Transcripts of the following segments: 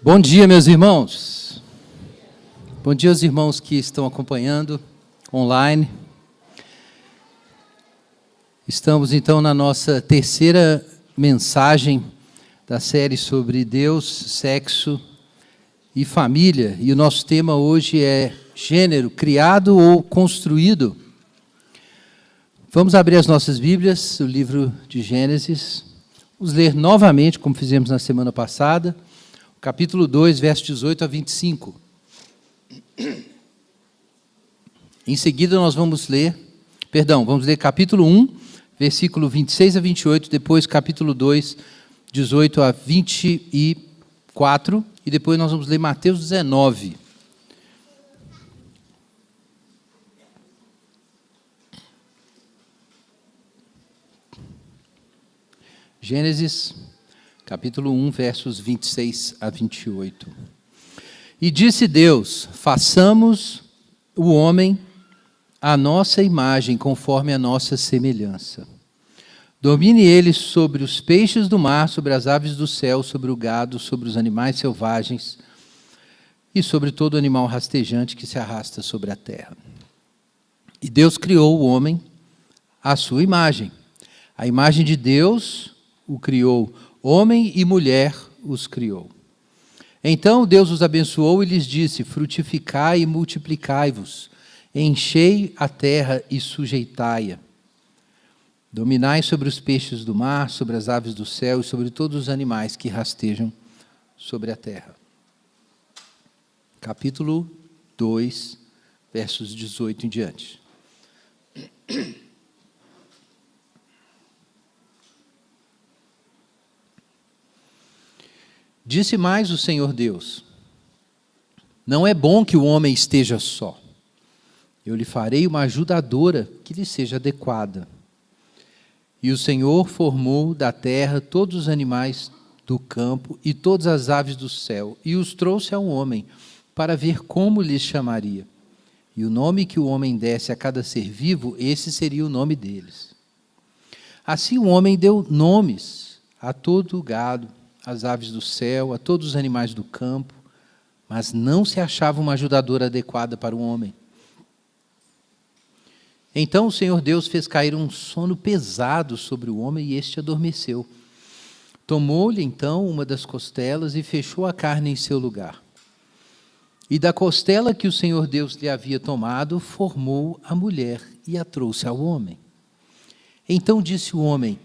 Bom dia, meus irmãos. Bom dia aos irmãos que estão acompanhando online. Estamos, então, na nossa terceira mensagem da série sobre Deus, sexo e família. E o nosso tema hoje é gênero, criado ou construído. Vamos abrir as nossas Bíblias, o livro de Gênesis. Vamos ler novamente, como fizemos na semana passada, capítulo 2, versos 18 a 25. Em seguida nós vamos ler capítulo 1, versículo 26 a 28, depois capítulo 2, 18 a 24, e depois nós vamos ler Mateus 19. Gênesis, capítulo 1, versos 26 a 28. E disse Deus: façamos o homem à nossa imagem, conforme a nossa semelhança. Domine ele sobre os peixes do mar, sobre as aves do céu, sobre o gado, sobre os animais selvagens e sobre todo animal rastejante que se arrasta sobre a terra. E Deus criou o homem à sua imagem. A imagem de Deus o criou, homem e mulher os criou. Então Deus os abençoou e lhes disse: frutificai e multiplicai-vos, enchei a terra e sujeitai-a. Dominai sobre os peixes do mar, sobre as aves do céu e sobre todos os animais que rastejam sobre a terra. Capítulo 2, versos 18 em diante. Disse mais o Senhor Deus: não é bom que o homem esteja só. Eu lhe farei uma ajudadora que lhe seja adequada. E o Senhor formou da terra todos os animais do campo e todas as aves do céu, e os trouxe ao homem, para ver como lhes chamaria. E o nome que o homem desse a cada ser vivo, esse seria o nome deles. Assim o homem deu nomes a todo o gado, às aves do céu, a todos os animais do campo, mas não se achava uma ajudadora adequada para o homem. Então o Senhor Deus fez cair um sono pesado sobre o homem e este adormeceu. Tomou-lhe então uma das costelas e fechou a carne em seu lugar. E da costela que o Senhor Deus lhe havia tomado, formou a mulher e a trouxe ao homem. Então disse o homem: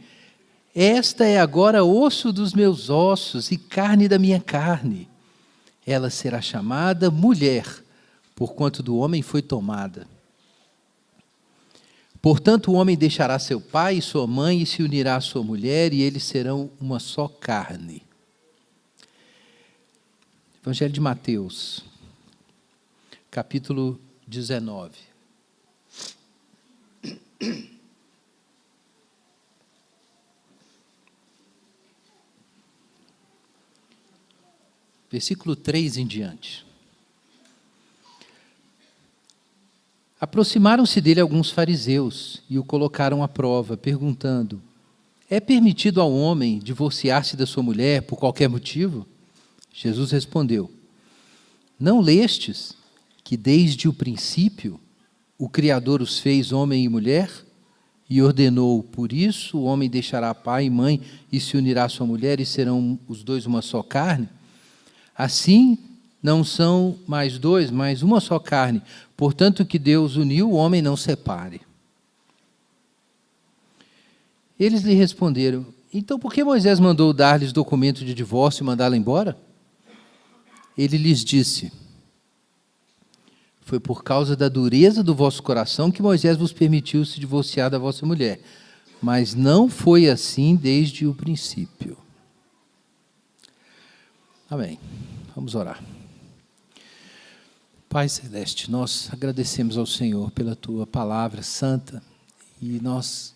esta é agora osso dos meus ossos e carne da minha carne. Ela será chamada mulher, porquanto do homem foi tomada. Portanto, o homem deixará seu pai e sua mãe e se unirá à sua mulher, e eles serão uma só carne. Evangelho de Mateus, capítulo 19. Versículo 3 em diante. Aproximaram-se dele alguns fariseus e o colocaram à prova, perguntando: é permitido ao homem divorciar-se da sua mulher por qualquer motivo? Jesus respondeu: não lestes que desde o princípio o Criador os fez homem e mulher? E ordenou: por isso o homem deixará pai e mãe e se unirá à sua mulher, e serão os dois uma só carne? Assim, não são mais dois, mas uma só carne. Portanto, o que Deus uniu, o homem não separe. Eles lhe responderam: então por que Moisés mandou dar-lhes documento de divórcio e mandá-la embora? Ele lhes disse: foi por causa da dureza do vosso coração que Moisés vos permitiu se divorciar da vossa mulher. Mas não foi assim desde o princípio. Amém. Vamos orar. Pai Celeste, nós agradecemos ao Senhor pela Tua palavra santa e nós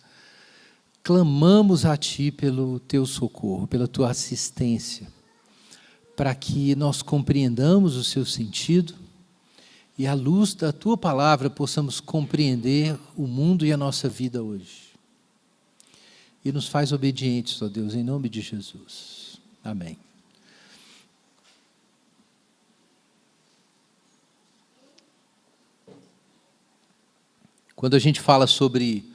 clamamos a Ti pelo Teu socorro, pela Tua assistência, para que nós compreendamos o seu sentido e, à luz da Tua palavra, possamos compreender o mundo e a nossa vida hoje. E nos faz obedientes, ó Deus, em nome de Jesus. Amém. Quando a gente fala sobre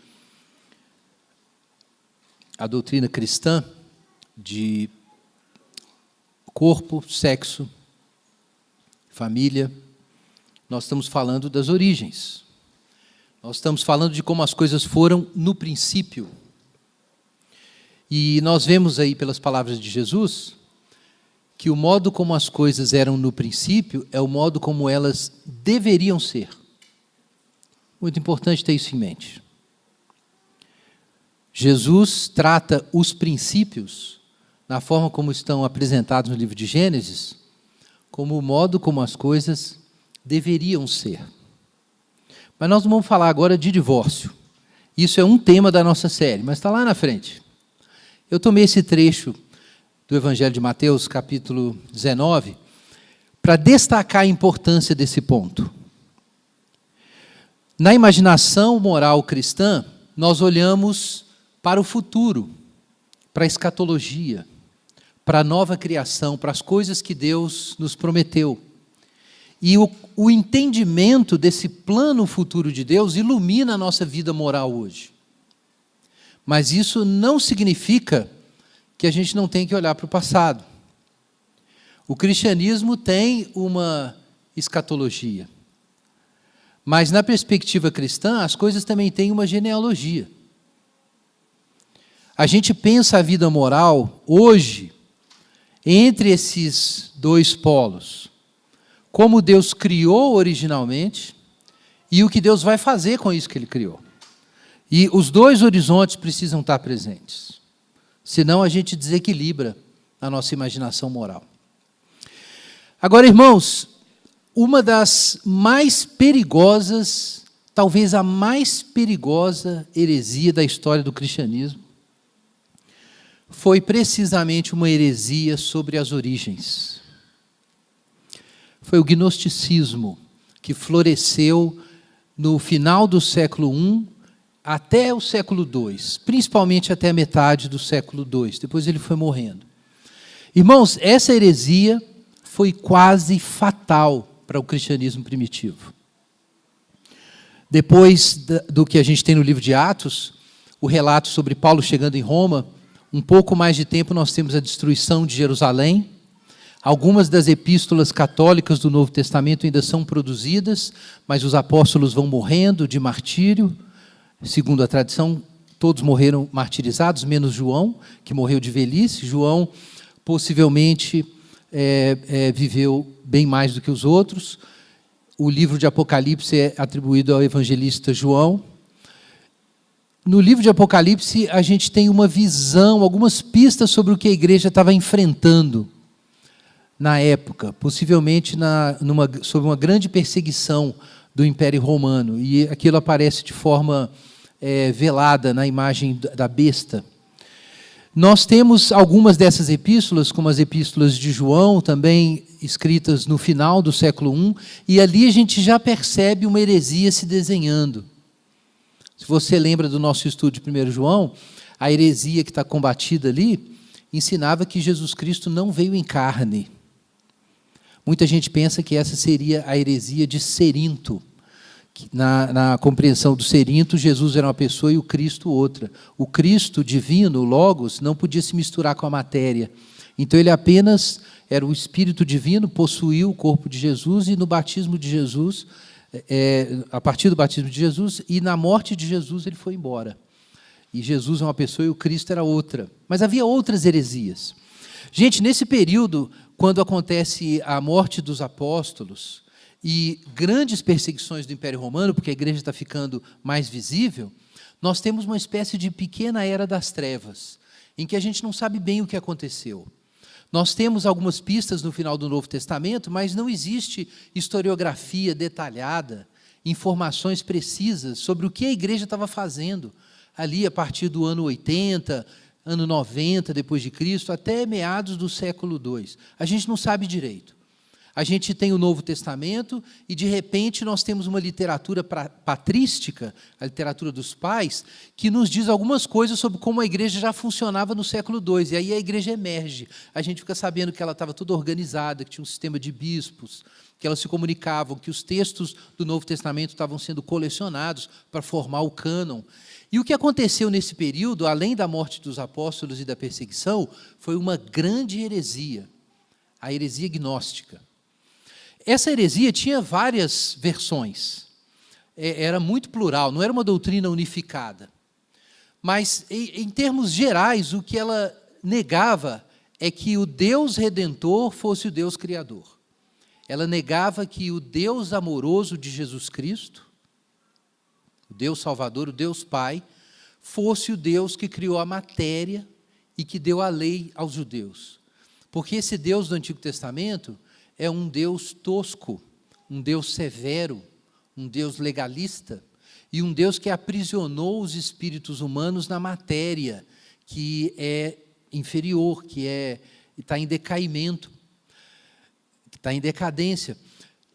a doutrina cristã de corpo, sexo, família, nós estamos falando das origens. Nós estamos falando de como as coisas foram no princípio. E nós vemos aí pelas palavras de Jesus que o modo como as coisas eram no princípio é o modo como elas deveriam ser. Muito importante ter isso em mente. Jesus trata os princípios, na forma como estão apresentados no livro de Gênesis, como o modo como as coisas deveriam ser. Mas nós não vamos falar agora de divórcio. Isso é um tema da nossa série, mas está lá na frente. Eu tomei esse trecho do Evangelho de Mateus, capítulo 19, para destacar a importância desse ponto. Na imaginação moral cristã, nós olhamos para o futuro, para a escatologia, para a nova criação, para as coisas que Deus nos prometeu. E o entendimento desse plano futuro de Deus ilumina a nossa vida moral hoje. Mas isso não significa que a gente não tem que olhar para o passado. O cristianismo tem uma escatologia. Mas na perspectiva cristã, as coisas também têm uma genealogia. A gente pensa a vida moral hoje entre esses dois polos. Como Deus criou originalmente e o que Deus vai fazer com isso que Ele criou. E os dois horizontes precisam estar presentes. Senão a gente desequilibra a nossa imaginação moral. Agora, irmãos, uma das mais perigosas, talvez a mais perigosa heresia da história do cristianismo, foi precisamente uma heresia sobre as origens. Foi o gnosticismo que floresceu no final do século I até o século II, principalmente até a metade do século II, depois ele foi morrendo. Irmãos, essa heresia foi quase fatal para o cristianismo primitivo. Depois do que a gente tem no livro de Atos, o relato sobre Paulo chegando em Roma, um pouco mais de tempo nós temos a destruição de Jerusalém. Algumas das epístolas católicas do Novo Testamento ainda são produzidas, mas os apóstolos vão morrendo de martírio. Segundo a tradição, todos morreram martirizados, menos João, que morreu de velhice. João possivelmente viveu bem mais do que os outros. O livro de Apocalipse é atribuído ao evangelista João. No livro de Apocalipse, a gente tem uma visão, algumas pistas sobre o que a igreja estava enfrentando na época, possivelmente sob uma grande perseguição do Império Romano. E aquilo aparece de forma velada na imagem da besta. Nós temos algumas dessas epístolas, como as epístolas de João, também escritas no final do século I, e ali a gente já percebe uma heresia se desenhando. Se você lembra do nosso estudo de 1 João, a heresia que está combatida ali, ensinava que Jesus Cristo não veio em carne. Muita gente pensa que essa seria a heresia de Cerinto. Na compreensão do Cerinto, Jesus era uma pessoa e o Cristo outra. O Cristo divino, o Logos, não podia se misturar com a matéria. Então ele apenas era o Espírito divino, possuía o corpo de Jesus, e no batismo de Jesus, a partir do batismo de Jesus, e na morte de Jesus ele foi embora. E Jesus é uma pessoa e o Cristo era outra. Mas havia outras heresias. Gente, nesse período, quando acontece a morte dos apóstolos e grandes perseguições do Império Romano, porque a igreja está ficando mais visível, nós temos uma espécie de pequena era das trevas, em que a gente não sabe bem o que aconteceu. Nós temos algumas pistas no final do Novo Testamento, mas não existe historiografia detalhada, informações precisas sobre o que a igreja estava fazendo ali a partir do ano 80, ano 90 depois de Cristo, até meados do século II. A gente não sabe direito. A gente tem o Novo Testamento e, de repente, nós temos uma literatura patrística, a literatura dos pais, que nos diz algumas coisas sobre como a igreja já funcionava no século II. E aí a igreja emerge. A gente fica sabendo que ela estava toda organizada, que tinha um sistema de bispos, que elas se comunicavam, que os textos do Novo Testamento estavam sendo colecionados para formar o cânon. E o que aconteceu nesse período, além da morte dos apóstolos e da perseguição, foi uma grande heresia, a heresia gnóstica. Essa heresia tinha várias versões, era muito plural, não era uma doutrina unificada. Mas, em termos gerais, o que ela negava é que o Deus Redentor fosse o Deus Criador. Ela negava que o Deus amoroso de Jesus Cristo, o Deus Salvador, o Deus Pai, fosse o Deus que criou a matéria e que deu a lei aos judeus. Porque esse Deus do Antigo Testamento é um Deus tosco, um Deus severo, um Deus legalista, e um Deus que aprisionou os espíritos humanos na matéria, que é inferior, que está em decaimento, que está em decadência.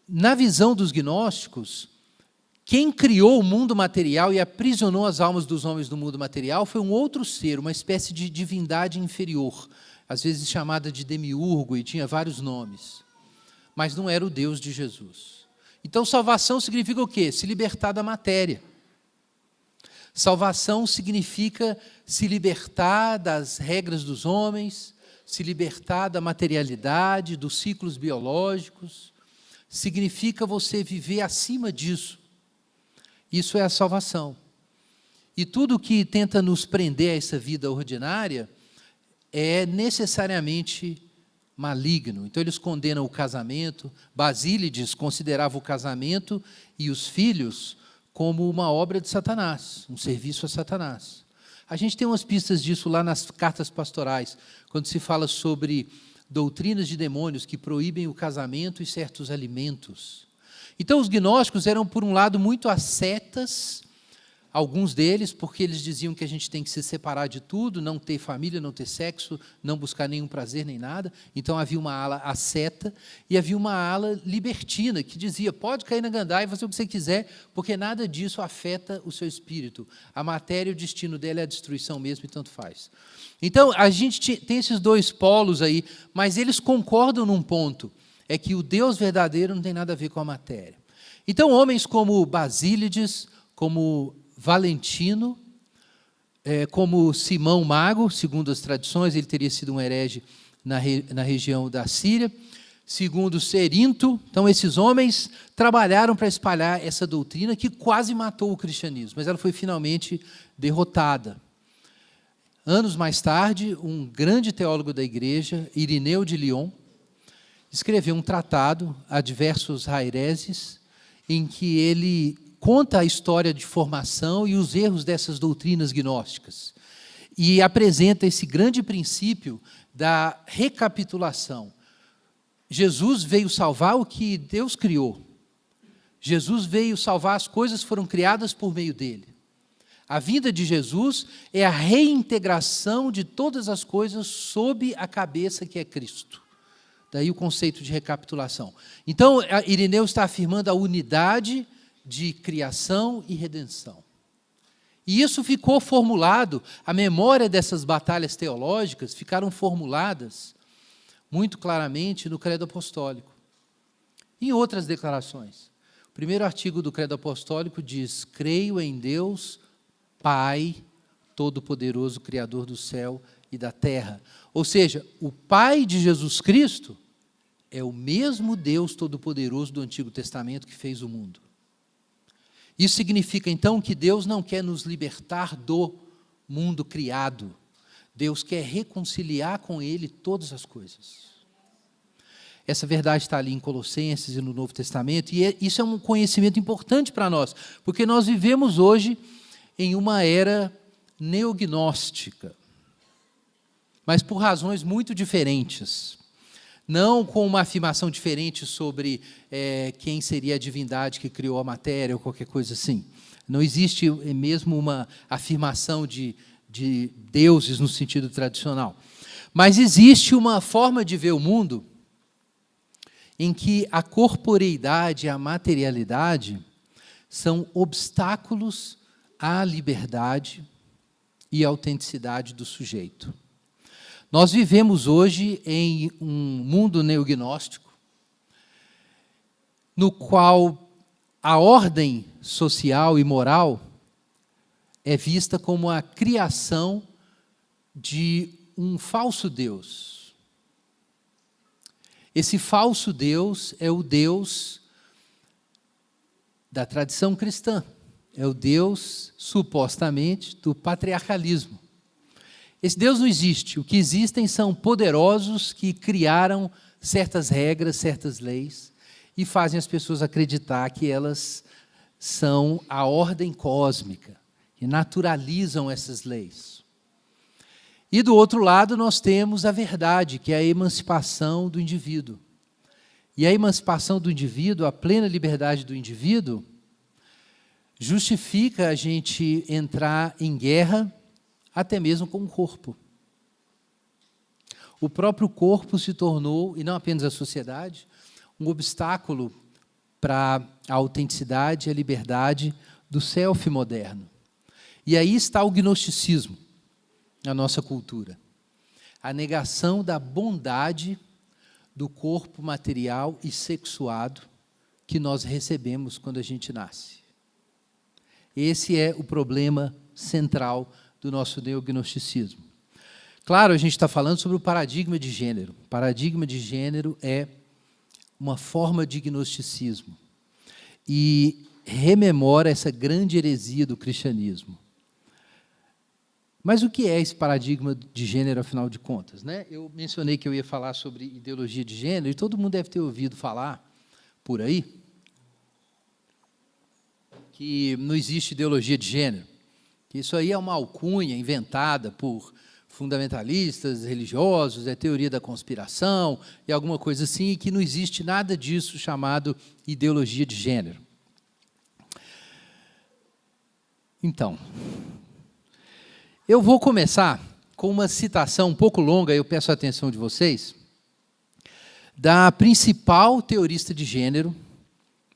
Na visão dos gnósticos, quem criou o mundo material e aprisionou as almas dos homens no mundo material foi um outro ser, uma espécie de divindade inferior, às vezes chamada de demiurgo, e tinha vários nomes. Mas não era o Deus de Jesus. Então, salvação significa o quê? Se libertar da matéria. Salvação significa se libertar das regras dos homens, se libertar da materialidade, dos ciclos biológicos. Significa você viver acima disso. Isso é a salvação. E tudo que tenta nos prender a essa vida ordinária é necessariamente maligno. Então, eles condenam o casamento. Basílides considerava o casamento e os filhos como uma obra de Satanás, um serviço a Satanás. A gente tem umas pistas disso lá nas cartas pastorais, quando se fala sobre doutrinas de demônios que proíbem o casamento e certos alimentos. Então, os gnósticos eram, por um lado, muito ascetas, alguns deles, porque eles diziam que a gente tem que se separar de tudo, não ter família, não ter sexo, não buscar nenhum prazer nem nada. Então, havia uma ala asceta e havia uma ala libertina, que dizia, pode cair na gandaia e fazer o que você quiser, porque nada disso afeta o seu espírito. A matéria, o destino dela é a destruição mesmo, e tanto faz. Então, a gente tem esses dois polos aí, mas eles concordam num ponto, é que o Deus verdadeiro não tem nada a ver com a matéria. Então, homens como Basílides, como Valentino, como Simão Mago, segundo as tradições, ele teria sido um herege na região da Síria, segundo Cerinto. Então, esses homens trabalharam para espalhar essa doutrina que quase matou o cristianismo, mas ela foi finalmente derrotada. Anos mais tarde, um grande teólogo da igreja, Irineu de Lyon, escreveu um tratado, Adversus Haereses, em que ele conta a história de formação e os erros dessas doutrinas gnósticas. E apresenta esse grande princípio da recapitulação. Jesus veio salvar o que Deus criou. Jesus veio salvar as coisas que foram criadas por meio dele. A vinda de Jesus é a reintegração de todas as coisas sob a cabeça que é Cristo. Daí o conceito de recapitulação. Então, Irineu está afirmando a unidade de criação e redenção. E isso ficou formulado, a memória dessas batalhas teológicas ficaram formuladas muito claramente no Credo Apostólico. Em outras declarações. O primeiro artigo do Credo Apostólico diz, creio em Deus, Pai, Todo-Poderoso, Criador do céu e da terra. Ou seja, o Pai de Jesus Cristo é o mesmo Deus Todo-Poderoso do Antigo Testamento que fez o mundo. Isso significa, então, que Deus não quer nos libertar do mundo criado. Deus quer reconciliar com Ele todas as coisas. Essa verdade está ali em Colossenses e no Novo Testamento, e isso é um conhecimento importante para nós, porque nós vivemos hoje em uma era neognóstica, mas por razões muito diferentes. Não com uma afirmação diferente sobre quem seria a divindade que criou a matéria ou qualquer coisa assim. Não existe mesmo uma afirmação de deuses no sentido tradicional. Mas existe uma forma de ver o mundo em que a corporeidade e a materialidade são obstáculos à liberdade e à autenticidade do sujeito. Nós vivemos hoje em um mundo neognóstico, no qual a ordem social e moral é vista como a criação de um falso Deus. Esse falso Deus é o Deus da tradição cristã, é o Deus, supostamente, do patriarcalismo. Esse Deus não existe. O que existem são poderosos que criaram certas regras, certas leis, e fazem as pessoas acreditar que elas são a ordem cósmica, e naturalizam essas leis. E, do outro lado, nós temos a verdade, que é a emancipação do indivíduo. E a emancipação do indivíduo, a plena liberdade do indivíduo, justifica a gente entrar em guerra até mesmo com o corpo. O próprio corpo se tornou, e não apenas a sociedade, um obstáculo para a autenticidade e a liberdade do self moderno. E aí está o gnosticismo na nossa cultura. A negação da bondade do corpo material e sexuado que nós recebemos quando a gente nasce. Esse é o problema central do nosso neognosticismo. Claro, a gente está falando sobre o paradigma de gênero. O paradigma de gênero é uma forma de gnosticismo e rememora essa grande heresia do cristianismo. Mas o que é esse paradigma de gênero, afinal de contas, né? Eu mencionei que eu ia falar sobre ideologia de gênero, e todo mundo deve ter ouvido falar por aí que não existe ideologia de gênero, que isso aí é uma alcunha inventada por fundamentalistas religiosos, é teoria da conspiração, e alguma coisa assim, e que não existe nada disso chamado ideologia de gênero. Então, eu vou começar com uma citação um pouco longa, eu peço a atenção de vocês, da principal teorista de gênero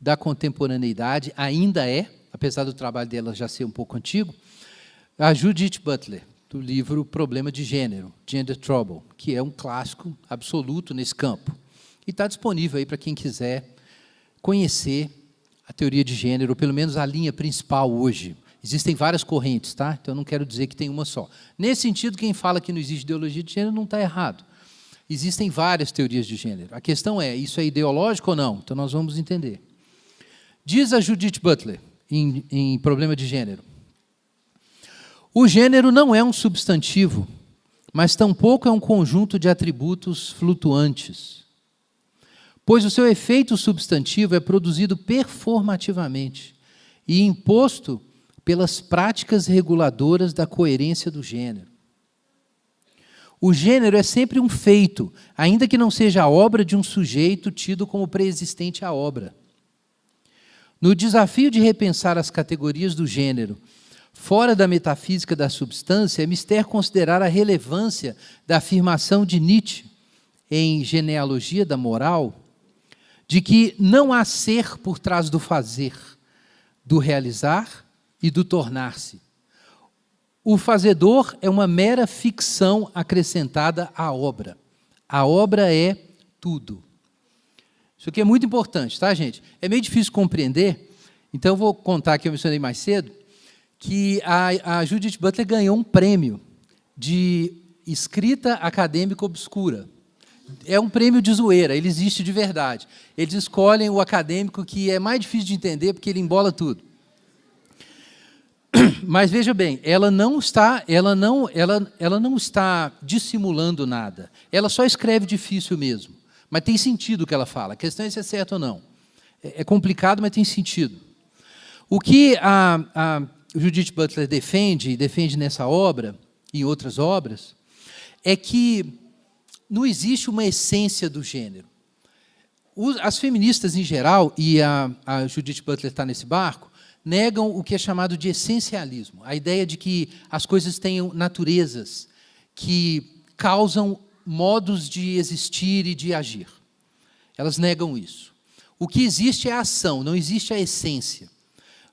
da contemporaneidade, ainda é, apesar do trabalho dela já ser um pouco antigo, a Judith Butler, do livro Problema de Gênero, Gender Trouble, que é um clássico absoluto nesse campo. E está disponível aí para quem quiser conhecer a teoria de gênero, ou pelo menos a linha principal hoje. Existem várias correntes, tá? Então, eu não quero dizer que tem uma só. Nesse sentido, quem fala que não existe ideologia de gênero não está errado. Existem várias teorias de gênero. A questão é, isso é ideológico ou não? Então, nós vamos entender. Diz a Judith Butler, em Problema de Gênero: o gênero não é um substantivo, mas tampouco é um conjunto de atributos flutuantes, pois o seu efeito substantivo é produzido performativamente e imposto pelas práticas reguladoras da coerência do gênero. O gênero é sempre um feito, ainda que não seja a obra de um sujeito tido como pré-existente à obra. No desafio de repensar as categorias do gênero fora da metafísica da substância, é mister considerar a relevância da afirmação de Nietzsche, em Genealogia da Moral, de que não há ser por trás do fazer, do realizar e do tornar-se. O fazedor é uma mera ficção acrescentada à obra. A obra é tudo. Isso aqui é muito importante, tá, gente? É meio difícil compreender, então eu vou contar que eu mencionei mais cedo, que a Judith Butler ganhou um prêmio de escrita acadêmica obscura. É um prêmio de zoeira, ele existe de verdade. Eles escolhem o acadêmico que é mais difícil de entender, porque ele embola tudo. Mas veja bem, ela não está dissimulando nada. Ela só escreve difícil mesmo. Mas tem sentido o que ela fala. A questão é se é certo ou não. É complicado, mas tem sentido. O que a Judith Butler defende, e defende nessa obra, e em outras obras, é que não existe uma essência do gênero. As feministas em geral, e a Judith Butler está nesse barco, negam o que é chamado de essencialismo, a ideia de que as coisas tenham naturezas que causam modos de existir e de agir. Elas negam isso. O que existe é a ação, não existe a essência.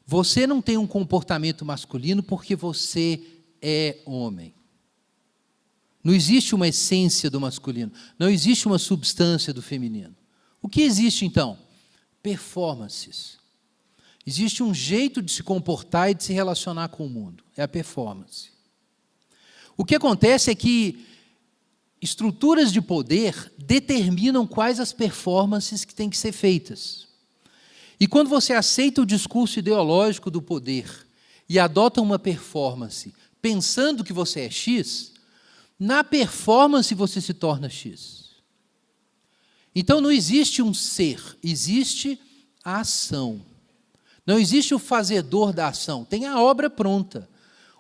Você não tem um comportamento masculino porque você é homem. Não existe uma essência do masculino, não existe uma substância do feminino. O que existe, então? Performances. Existe um jeito de se comportar e de se relacionar com o mundo. É a performance. O que acontece é que estruturas de poder determinam quais as performances que têm que ser feitas. E quando você aceita o discurso ideológico do poder e adota uma performance pensando que você é X, na performance você se torna X. Então não existe um ser, existe a ação. Não existe o fazedor da ação, tem a obra pronta.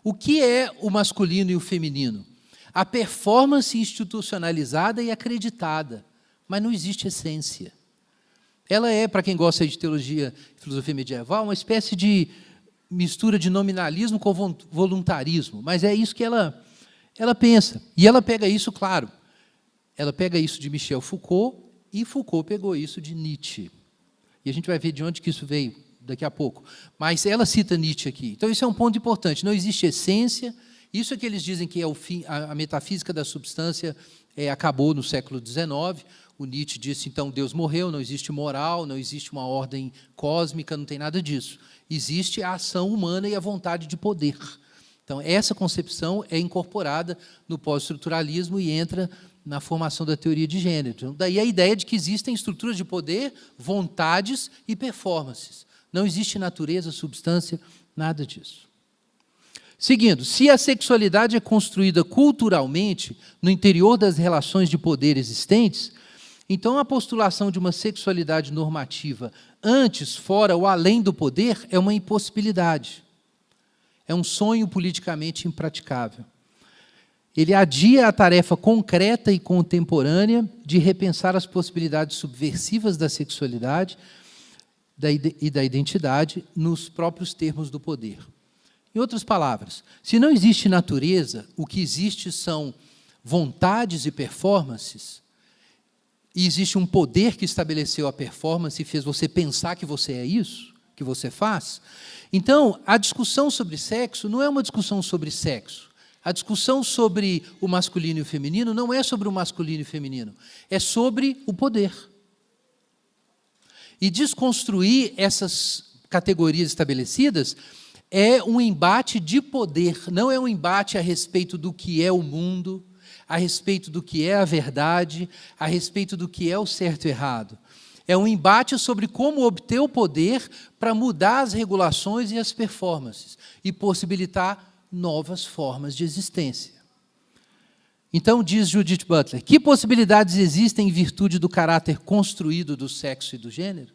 O que é o masculino e o feminino? A performance institucionalizada e acreditada, mas não existe essência. Ela é, para quem gosta de teologia e filosofia medieval, uma espécie de mistura de nominalismo com voluntarismo, mas é isso que ela pensa. E ela pega isso, claro, ela pega isso de Michel Foucault, e Foucault pegou isso de Nietzsche. E a gente vai ver de onde que isso veio daqui a pouco. Mas ela cita Nietzsche aqui. Então, isso é um ponto importante. Não existe essência. Isso é que eles dizem que é o fim, a metafísica da substância acabou no século XIX. O Nietzsche disse, então, Deus morreu, não existe moral, não existe uma ordem cósmica, não tem nada disso. Existe a ação humana e a vontade de poder. Então, essa concepção é incorporada no pós-estruturalismo e entra na formação da teoria de gênero. Então, daí a ideia de que existem estruturas de poder, vontades e performances. Não existe natureza, substância, nada disso. Seguindo, se a sexualidade é construída culturalmente no interior das relações de poder existentes, então a postulação de uma sexualidade normativa antes, fora ou além do poder é uma impossibilidade. É um sonho politicamente impraticável. Ele adia a tarefa concreta e contemporânea de repensar as possibilidades subversivas da sexualidade e da identidade nos próprios termos do poder. Em outras palavras, se não existe natureza, o que existe são vontades e performances, e existe um poder que estabeleceu a performance e fez você pensar que você é isso, que você faz. Então, a discussão sobre sexo não é uma discussão sobre sexo. A discussão sobre o masculino e o feminino não é sobre o masculino e o feminino, é sobre o poder. E desconstruir essas categorias estabelecidas é um embate de poder, não é um embate a respeito do que é o mundo, a respeito do que é a verdade, a respeito do que é o certo e errado. É um embate sobre como obter o poder para mudar as regulações e as performances e possibilitar novas formas de existência. Então, diz Judith Butler, que possibilidades existem em virtude do caráter construído do sexo e do gênero?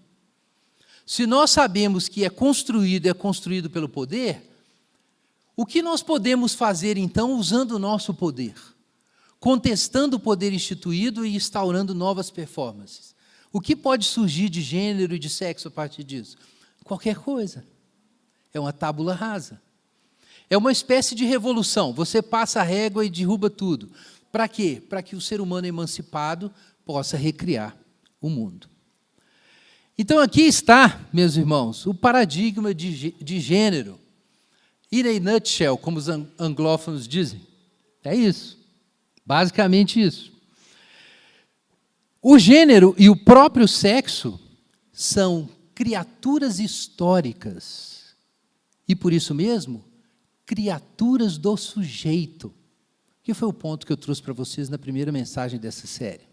Se nós sabemos que é construído pelo poder, o que nós podemos fazer, então, usando o nosso poder? Contestando o poder instituído e instaurando novas performances. O que pode surgir de gênero e de sexo a partir disso? Qualquer coisa. É uma tábula rasa. É uma espécie de revolução. Você passa a régua e derruba tudo. Para quê? Para que o ser humano emancipado possa recriar o mundo. Então, aqui está, meus irmãos, o paradigma de gênero. In a nutshell, como os anglófonos dizem. É isso. Basicamente isso. O gênero e o próprio sexo são criaturas históricas. E, por isso mesmo, criaturas do sujeito, que foi o ponto que eu trouxe para vocês na primeira mensagem dessa série.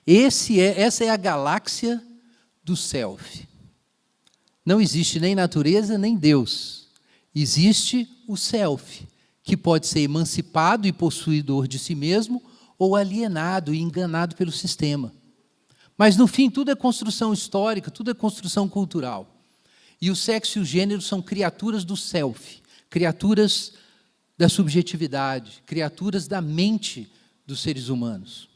Essa é a galáxia do self. Não existe nem natureza, nem Deus. Existe o self, que pode ser emancipado e possuidor de si mesmo, ou alienado e enganado pelo sistema. Mas, no fim, tudo é construção histórica, tudo é construção cultural. E o sexo e o gênero são criaturas do self, criaturas da subjetividade, criaturas da mente dos seres humanos.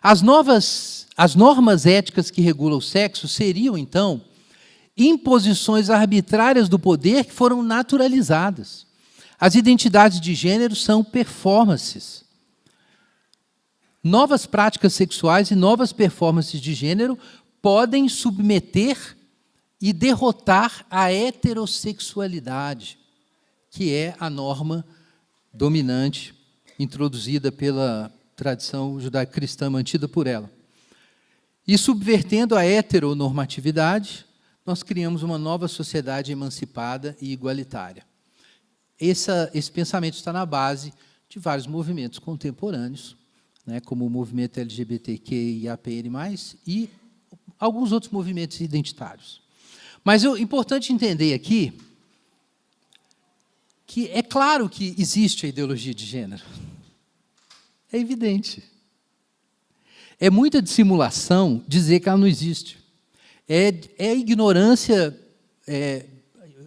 As normas éticas que regulam o sexo seriam, então, imposições arbitrárias do poder que foram naturalizadas. As identidades de gênero são performances. novas práticas sexuais e novas performances de gênero podem submeter e derrotar a heterossexualidade, que é a norma dominante introduzida pela tradição judaico-cristã mantida por ela. E subvertendo a heteronormatividade, nós criamos uma nova sociedade emancipada e igualitária. Esse pensamento está na base de vários movimentos contemporâneos, né, como o movimento LGBTQIAPN+, e alguns outros movimentos identitários. Mas é importante entender aqui que é claro que existe a ideologia de gênero. É evidente. É muita dissimulação dizer que ela não existe. É ignorância,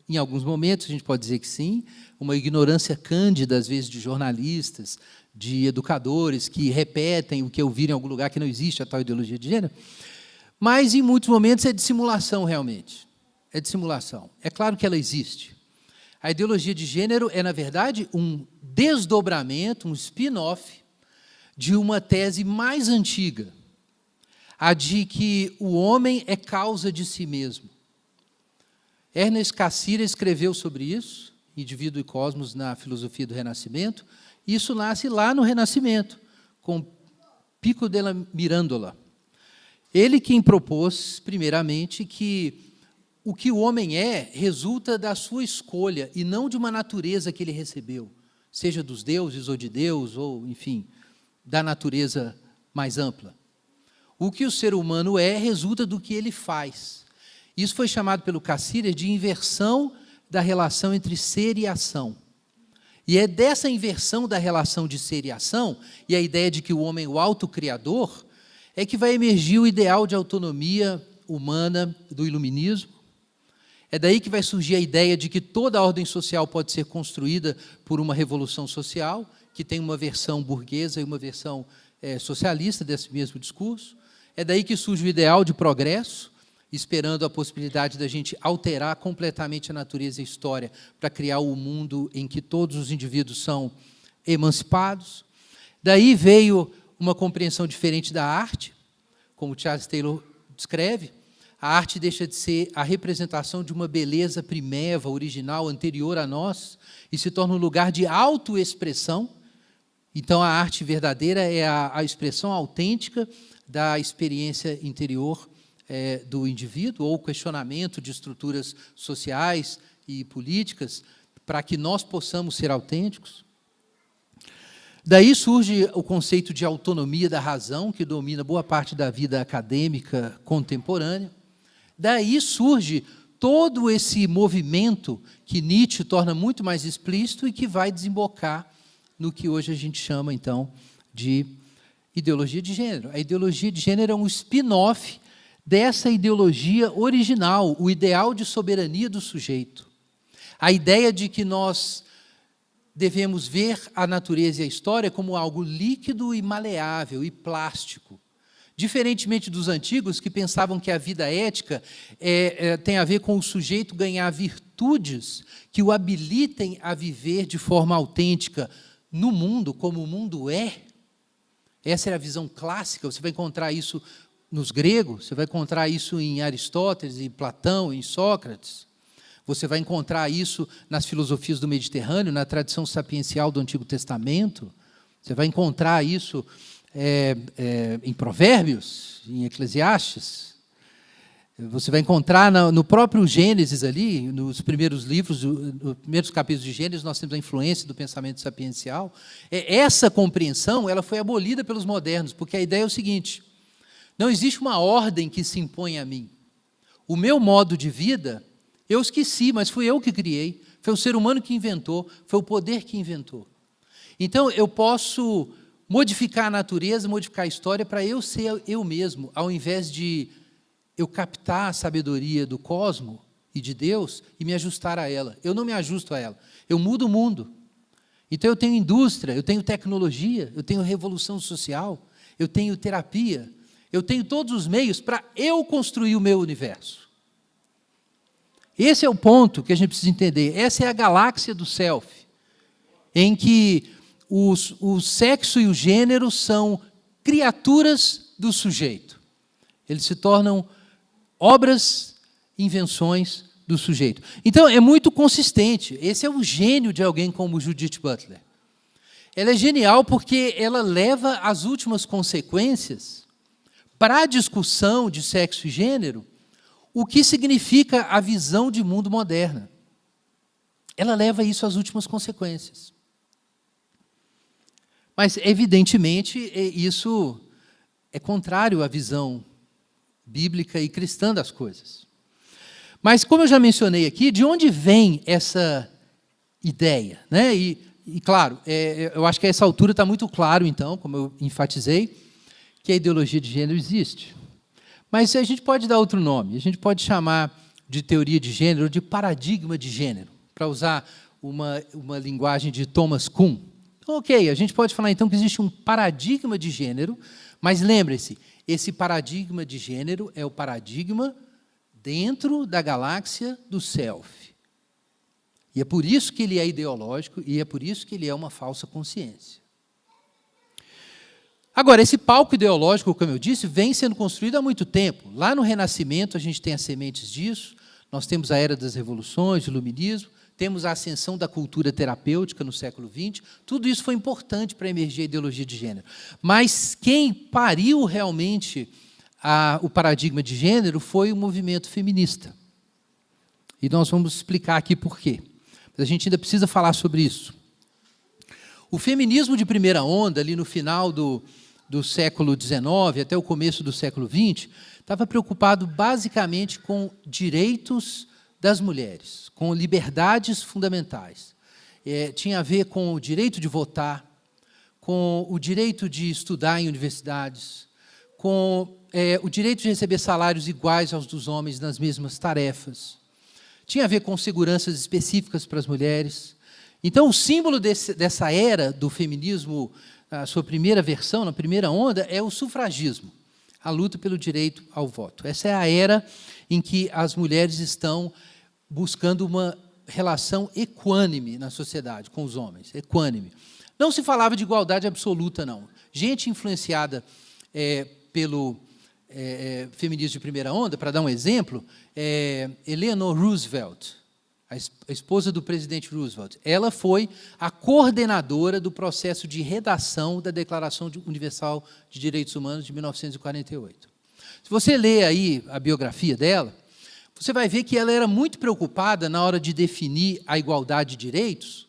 em alguns momentos a gente pode dizer que sim, uma ignorância cândida, às vezes, de jornalistas, de educadores que repetem o que eu vi em algum lugar que não existe a tal ideologia de gênero, mas, em muitos momentos, é dissimulação, realmente. É dissimulação. É claro que ela existe. A ideologia de gênero é, na verdade, um desdobramento, um spin-off de uma tese mais antiga, a de que o homem é causa de si mesmo. Ernest Cassirer escreveu sobre isso, Indivíduo e Cosmos, na Filosofia do Renascimento. Isso nasce lá no Renascimento, com Pico della Mirandola. Ele quem propôs, primeiramente, que o que o homem é resulta da sua escolha e não de uma natureza que ele recebeu, seja dos deuses ou de Deus, ou, enfim, da natureza mais ampla. O que o ser humano é resulta do que ele faz. Isso foi chamado pelo Cassirer de inversão da relação entre ser e ação. E é dessa inversão da relação de ser e ação, e a ideia de que o homem é o autocriador, é que vai emergir o ideal de autonomia humana do iluminismo. É daí que vai surgir a ideia de que toda a ordem social pode ser construída por uma revolução social, que tem uma versão burguesa e uma versão socialista desse mesmo discurso. É daí que surge o ideal de progresso, esperando a possibilidade da gente alterar completamente a natureza e a história para criar o mundo em que todos os indivíduos são emancipados. Daí veio uma compreensão diferente da arte, como Charles Taylor descreve. A arte deixa de ser a representação de uma beleza primeva, original, anterior a nós, e se torna um lugar de autoexpressão. Então, a arte verdadeira é a expressão autêntica da experiência interior do indivíduo, ou o questionamento de estruturas sociais e políticas, para que nós possamos ser autênticos. Daí surge o conceito de autonomia da razão, que domina boa parte da vida acadêmica contemporânea. Daí surge todo esse movimento que Nietzsche torna muito mais explícito e que vai desembocar no que hoje a gente chama, então, de ideologia de gênero. A ideologia de gênero é um spin-off dessa ideologia original, o ideal de soberania do sujeito. A ideia de que nós devemos ver a natureza e a história como algo líquido e maleável e plástico. Diferentemente dos antigos, que pensavam que a vida ética tem a ver com o sujeito ganhar virtudes que o habilitem a viver de forma autêntica no mundo, como o mundo é. Essa era a visão clássica, você vai encontrar isso nos gregos, você vai encontrar isso em Aristóteles, em Platão, em Sócrates. Você vai encontrar isso nas filosofias do Mediterrâneo, na tradição sapiencial do Antigo Testamento. Você vai encontrar isso em Provérbios, em Eclesiastes. Você vai encontrar no próprio Gênesis ali, nos primeiros livros, nos primeiros capítulos de Gênesis, nós temos a influência do pensamento sapiencial. Essa compreensão ela foi abolida pelos modernos, porque a ideia é o seguinte: não existe uma ordem que se impõe a mim. O meu modo de vida, eu esqueci, mas fui eu que criei, foi o ser humano que inventou, foi o poder que inventou. Então, eu posso modificar a natureza, modificar a história para eu ser eu mesmo, ao invés de eu captar a sabedoria do cosmos e de Deus e me ajustar a ela. Eu não me ajusto a ela, eu mudo o mundo. Então, eu tenho indústria, eu tenho tecnologia, eu tenho revolução social, eu tenho terapia, eu tenho todos os meios para eu construir o meu universo. Esse é o ponto que a gente precisa entender. Essa é a galáxia do self, em que o sexo e o gênero são criaturas do sujeito. Eles se tornam obras, invenções do sujeito. Então, é muito consistente. Esse é o gênio de alguém como Judith Butler. Ela é genial porque ela leva as últimas consequências para a discussão de sexo e gênero, o que significa a visão de mundo moderna. Ela leva isso às últimas consequências. Mas, evidentemente, isso é contrário à visão bíblica e cristã das coisas. Mas, como eu já mencionei aqui, de onde vem essa ideia? Né? E claro, eu acho que a essa altura está muito claro, então, como eu enfatizei, que a ideologia de gênero existe. Mas a gente pode dar outro nome, a gente pode chamar de teoria de gênero, de paradigma de gênero, para usar uma linguagem de Thomas Kuhn. Ok, a gente pode falar então que existe um paradigma de gênero, mas lembre-se, esse paradigma de gênero é o paradigma dentro da galáxia do self. E é por isso que ele é ideológico e é por isso que ele é uma falsa consciência. Agora, esse palco ideológico, como eu disse, vem sendo construído há muito tempo. Lá no Renascimento, a gente tem as sementes disso, nós temos a Era das Revoluções, o Iluminismo, temos a ascensão da cultura terapêutica no século XX, tudo isso foi importante para emergir a ideologia de gênero. Mas quem pariu realmente o paradigma de gênero foi o movimento feminista. E nós vamos explicar aqui por quê. Mas a gente ainda precisa falar sobre isso. O feminismo de primeira onda, ali no final do século XIX até o começo do século XX, estava preocupado basicamente com direitos das mulheres, com liberdades fundamentais. Tinha a ver com o direito de votar, com o direito de estudar em universidades, com o direito de receber salários iguais aos dos homens nas mesmas tarefas. Tinha a ver com seguranças específicas para as mulheres. Então, o símbolo dessa era do feminismo, a sua primeira versão, na primeira onda, é o sufragismo, a luta pelo direito ao voto. Essa é a era em que as mulheres estão buscando uma relação equânime na sociedade com os homens, equânime. Não se falava de igualdade absoluta, não. Gente influenciada pelo feminismo de primeira onda, para dar um exemplo, Eleanor Roosevelt, a esposa do presidente Roosevelt, ela foi a coordenadora do processo de redação da Declaração Universal de Direitos Humanos de 1948. Se você ler aí a biografia dela, você vai ver que ela era muito preocupada na hora de definir a igualdade de direitos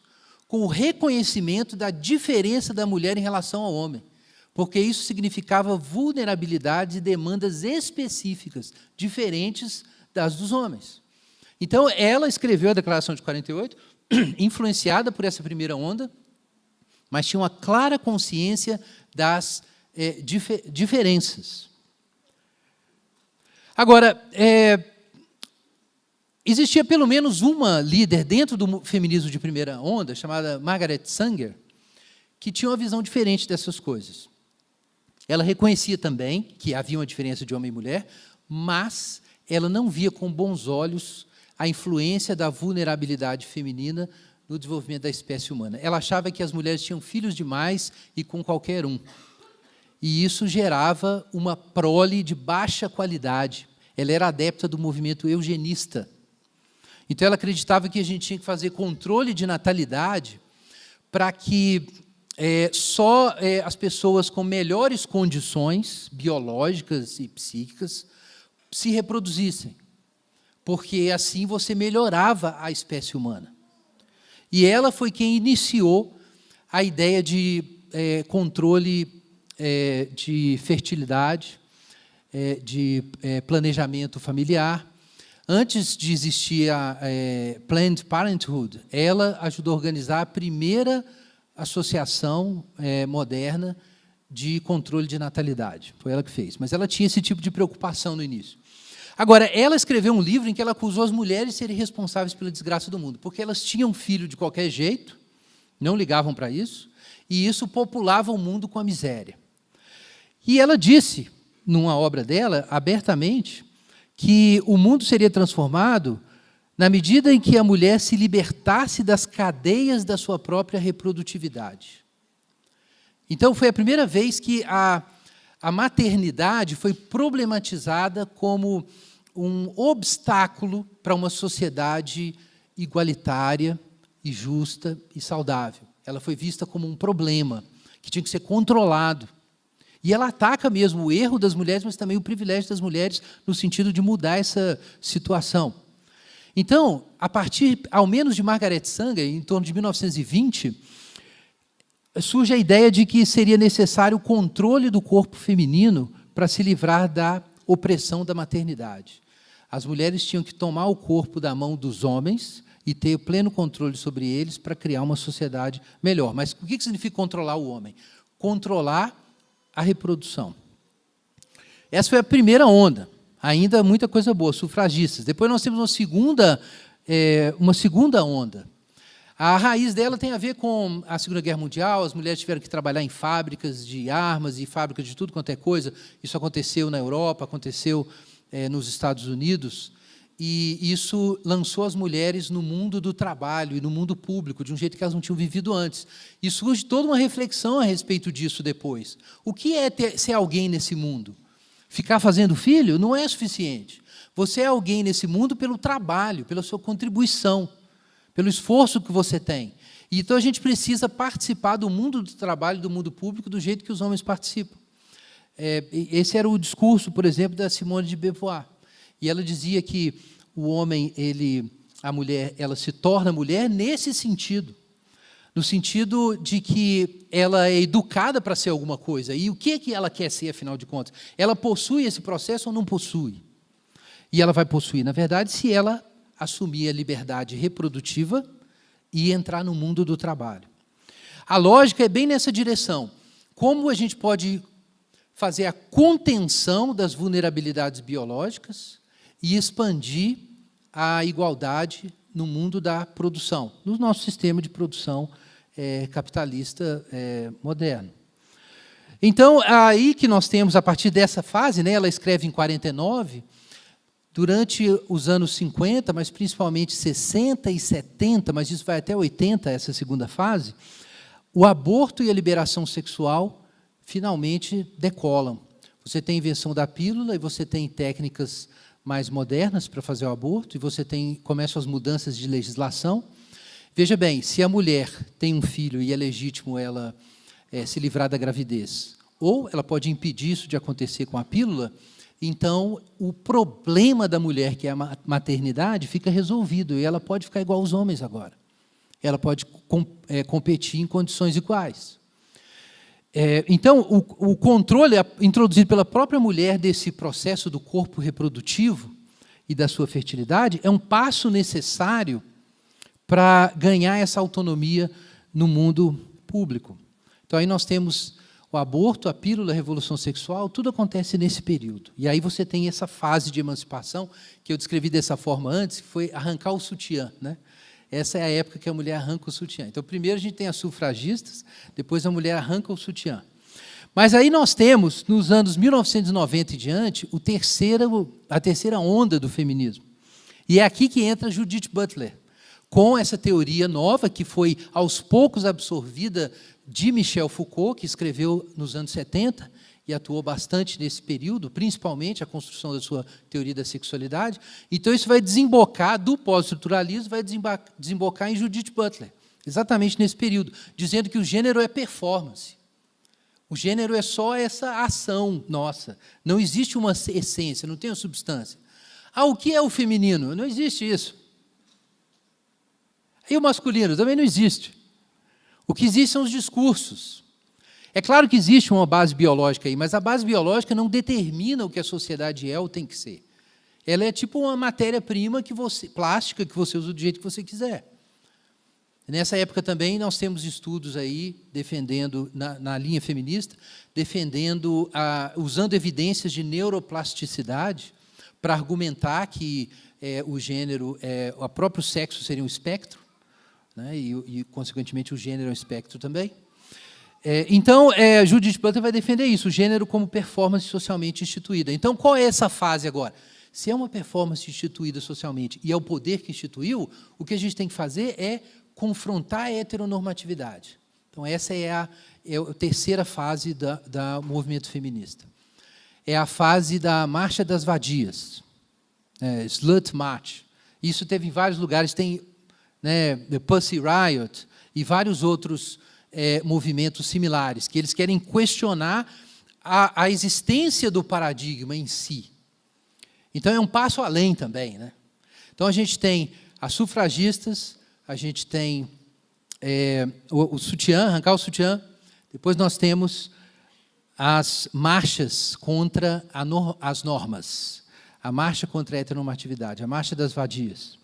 com o reconhecimento da diferença da mulher em relação ao homem, porque isso significava vulnerabilidades e demandas específicas, diferentes das dos homens. Então, ela escreveu a Declaração de 48, influenciada por essa primeira onda, mas tinha uma clara consciência das diferenças. Agora, existia pelo menos uma líder dentro do feminismo de primeira onda, chamada Margaret Sanger, que tinha uma visão diferente dessas coisas. Ela reconhecia também que havia uma diferença de homem e mulher, mas ela não via com bons olhos a influência da vulnerabilidade feminina no desenvolvimento da espécie humana. Ela achava que as mulheres tinham filhos demais e com qualquer um. E isso gerava uma prole de baixa qualidade. Ela era adepta do movimento eugenista. Então, ela acreditava que a gente tinha que fazer controle de natalidade para que só as pessoas com melhores condições biológicas e psíquicas se reproduzissem, porque assim você melhorava a espécie humana. E ela foi quem iniciou a ideia de controle de fertilidade, de planejamento familiar. Antes de existir a Planned Parenthood, ela ajudou a organizar a primeira associação moderna de controle de natalidade. Foi ela que fez. Mas ela tinha esse tipo de preocupação no início. Agora, ela escreveu um livro em que ela acusou as mulheres de serem responsáveis pela desgraça do mundo, porque elas tinham filho de qualquer jeito, não ligavam para isso, e isso populava o mundo com a miséria. E ela disse, numa obra dela, abertamente, que o mundo seria transformado na medida em que a mulher se libertasse das cadeias da sua própria reprodutividade. Então, foi a primeira vez que a maternidade foi problematizada como um obstáculo para uma sociedade igualitária e justa e saudável. Ela foi vista como um problema que tinha que ser controlado. E ela ataca mesmo o erro das mulheres, mas também o privilégio das mulheres, no sentido de mudar essa situação. Então, a partir, ao menos, de Margaret Sanger, em torno de 1920, surge a ideia de que seria necessário o controle do corpo feminino para se livrar da opressão da maternidade. As mulheres tinham que tomar o corpo da mão dos homens e ter pleno controle sobre eles para criar uma sociedade melhor. Mas o que significa controlar o homem? Controlar a reprodução. Essa foi a primeira onda. Ainda muita coisa boa, sufragistas. Depois nós temos uma segunda onda. A raiz dela tem a ver com a Segunda Guerra Mundial. As mulheres tiveram que trabalhar em fábricas de armas e fábricas de tudo quanto é coisa. Isso aconteceu na Europa, aconteceu nos Estados Unidos. E isso lançou as mulheres no mundo do trabalho e no mundo público, de um jeito que elas não tinham vivido antes. E surge toda uma reflexão a respeito disso depois. O que é ser alguém nesse mundo? Ficar fazendo filho não é suficiente. Você é alguém nesse mundo pelo trabalho, pela sua contribuição, pelo esforço que você tem. E então a gente precisa participar do mundo do trabalho, do mundo público, do jeito que os homens participam. Esse era o discurso, por exemplo, da Simone de Beauvoir. E ela dizia que o homem, a mulher, ela se torna mulher nesse sentido. No sentido de que ela é educada para ser alguma coisa. E o que é que ela quer ser, afinal de contas? Ela possui esse processo ou não possui? E ela vai possuir, na verdade, se ela assumir a liberdade reprodutiva e entrar no mundo do trabalho. A lógica é bem nessa direção. Como a gente pode fazer a contenção das vulnerabilidades biológicas e expandir a igualdade no mundo da produção, no nosso sistema de produção capitalista moderno. Então, aí que nós temos, a partir dessa fase, né, ela escreve em 49, durante os anos 50, mas principalmente 60 e 70, mas isso vai até 80, essa segunda fase, o aborto e a liberação sexual finalmente decolam. Você tem a invenção da pílula e você tem técnicas mais modernas para fazer o aborto, e você começam as mudanças de legislação. Veja bem, se a mulher tem um filho e é legítimo ela se livrar da gravidez, ou ela pode impedir isso de acontecer com a pílula, então o problema da mulher, que é a maternidade, fica resolvido, e ela pode ficar igual aos homens agora. Ela pode competir em condições iguais. Então, o controle introduzido pela própria mulher desse processo do corpo reprodutivo e da sua fertilidade é um passo necessário para ganhar essa autonomia no mundo público. Então, aí nós temos o aborto, a pílula, a revolução sexual, tudo acontece nesse período. E aí você tem essa fase de emancipação, que eu descrevi dessa forma antes, que foi arrancar o sutiã, né? Essa é a época que a mulher arranca o sutiã. Então, primeiro a gente tem as sufragistas, depois a mulher arranca o sutiã. Mas aí nós temos, nos anos 1990 e diante, a terceira onda do feminismo. E é aqui que entra Judith Butler, com essa teoria nova, que foi, aos poucos, absorvida de Michel Foucault, que escreveu nos anos 70, e atuou bastante nesse período, principalmente a construção da sua teoria da sexualidade. Então, isso vai desembocar, do pós-estruturalismo, vai desembocar em Judith Butler, exatamente nesse período, dizendo que o gênero é performance. O gênero é só essa ação nossa. Não existe uma essência, não tem uma substância. O que é o feminino? Não existe isso. E o masculino? Também não existe. O que existe são os discursos. É claro que existe uma base biológica aí, mas a base biológica não determina o que a sociedade é ou tem que ser. Ela é tipo uma matéria-prima plástica que você usa do jeito que você quiser. Nessa época também nós temos estudos aí defendendo, na linha feminista, defendendo, usando evidências de neuroplasticidade para argumentar que o gênero, o próprio sexo seria um espectro, né, e, consequentemente, o gênero é um espectro também. Então, Judith Butler vai defender isso, o gênero como performance socialmente instituída. Então, qual é essa fase agora? Se é uma performance instituída socialmente e é o poder que instituiu, o que a gente tem que fazer é confrontar a heteronormatividade. Então, essa é a terceira fase do movimento feminista. é a fase da Marcha das Vadias, Slut March. Isso teve em vários lugares, tem The Pussy Riot e vários outros movimentos similares, que eles querem questionar a existência do paradigma em si. Então, é um passo além também. Então, a gente tem as sufragistas, a gente tem o sutiã, arrancar o sutiã, depois nós temos as marchas contra as normas, a marcha contra a heteronormatividade, a marcha das vadias.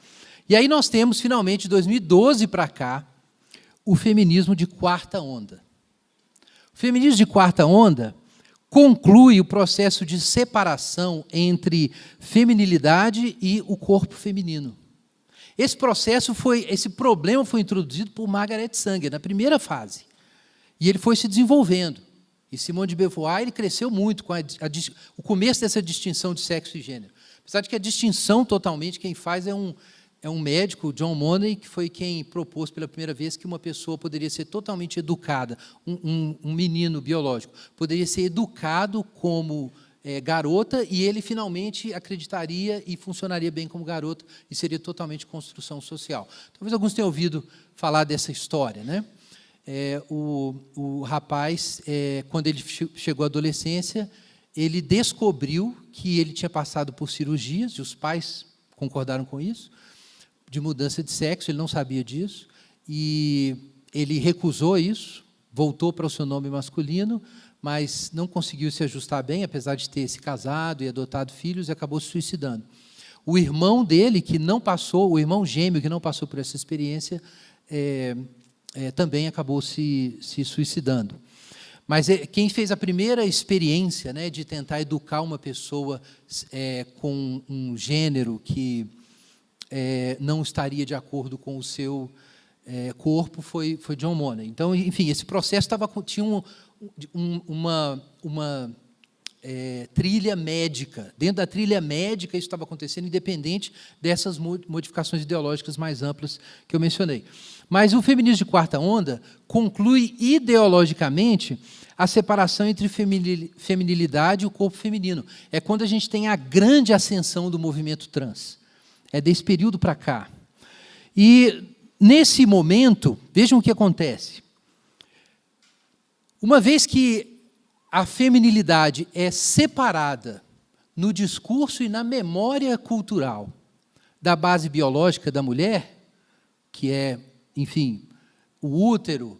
E aí nós temos, finalmente, de 2012 para cá, o feminismo de quarta onda. O feminismo de quarta onda conclui o processo de separação entre feminilidade e o corpo feminino. Esse problema foi introduzido por Margaret Sanger, na primeira fase. E ele foi se desenvolvendo. E Simone de Beauvoir ele cresceu muito com o começo dessa distinção de sexo e gênero. Apesar de que a distinção, totalmente, quem faz é um médico, John Money, que foi quem propôs pela primeira vez que uma pessoa poderia ser totalmente educada, um menino biológico, poderia ser educado como garota, e ele finalmente acreditaria e funcionaria bem como garota, e seria totalmente construção social. Talvez alguns tenham ouvido falar dessa história. O rapaz, quando ele chegou à adolescência, ele descobriu que ele tinha passado por cirurgias, e os pais concordaram com isso, de mudança de sexo, ele não sabia disso, e ele recusou isso, voltou para o seu nome masculino, mas não conseguiu se ajustar bem, apesar de ter se casado e adotado filhos, e acabou se suicidando. O irmão dele, que não passou, o irmão gêmeo que não passou por essa experiência, também acabou se suicidando. Mas quem fez a primeira experiência de tentar educar uma pessoa com um gênero que não estaria de acordo com o seu corpo foi John Money. Então, enfim, esse processo tinha uma trilha médica. Dentro da trilha médica, isso estava acontecendo, independente dessas modificações ideológicas mais amplas que eu mencionei. Mas o feminismo de quarta onda conclui ideologicamente a separação entre feminilidade e o corpo feminino. É quando a gente tem a grande ascensão do movimento trans. É desse período para cá. E, nesse momento, vejam o que acontece. Uma vez que a feminilidade é separada no discurso e na memória cultural da base biológica da mulher, que é, enfim, o útero,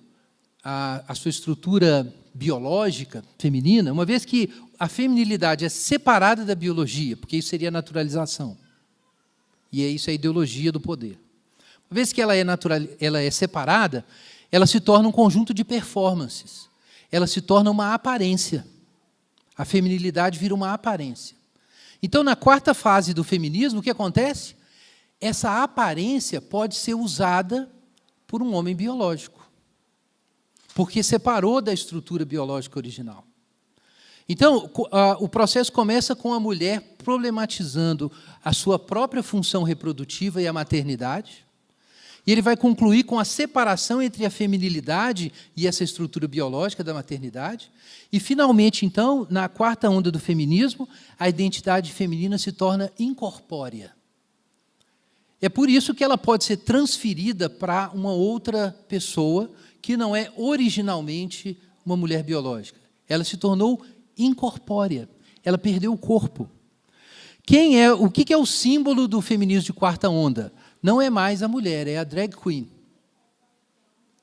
a sua estrutura biológica feminina, uma vez que a feminilidade é separada da biologia, porque isso seria a naturalização, e isso é a ideologia do poder. Uma vez que ela é separada, ela se torna um conjunto de performances. Ela se torna uma aparência. A feminilidade vira uma aparência. Então, na quarta fase do feminismo, o que acontece? Essa aparência pode ser usada por um homem biológico, porque separou da estrutura biológica original. Então, o processo começa com a mulher problematizando a sua própria função reprodutiva e a maternidade, e ele vai concluir com a separação entre a feminilidade e essa estrutura biológica da maternidade, e, finalmente, então, na quarta onda do feminismo, a identidade feminina se torna incorpórea. É por isso que ela pode ser transferida para uma outra pessoa que não é originalmente uma mulher biológica. Ela se tornou incorpórea, ela perdeu o corpo. O que é o símbolo do feminismo de quarta onda? Não é mais a mulher, é a drag queen.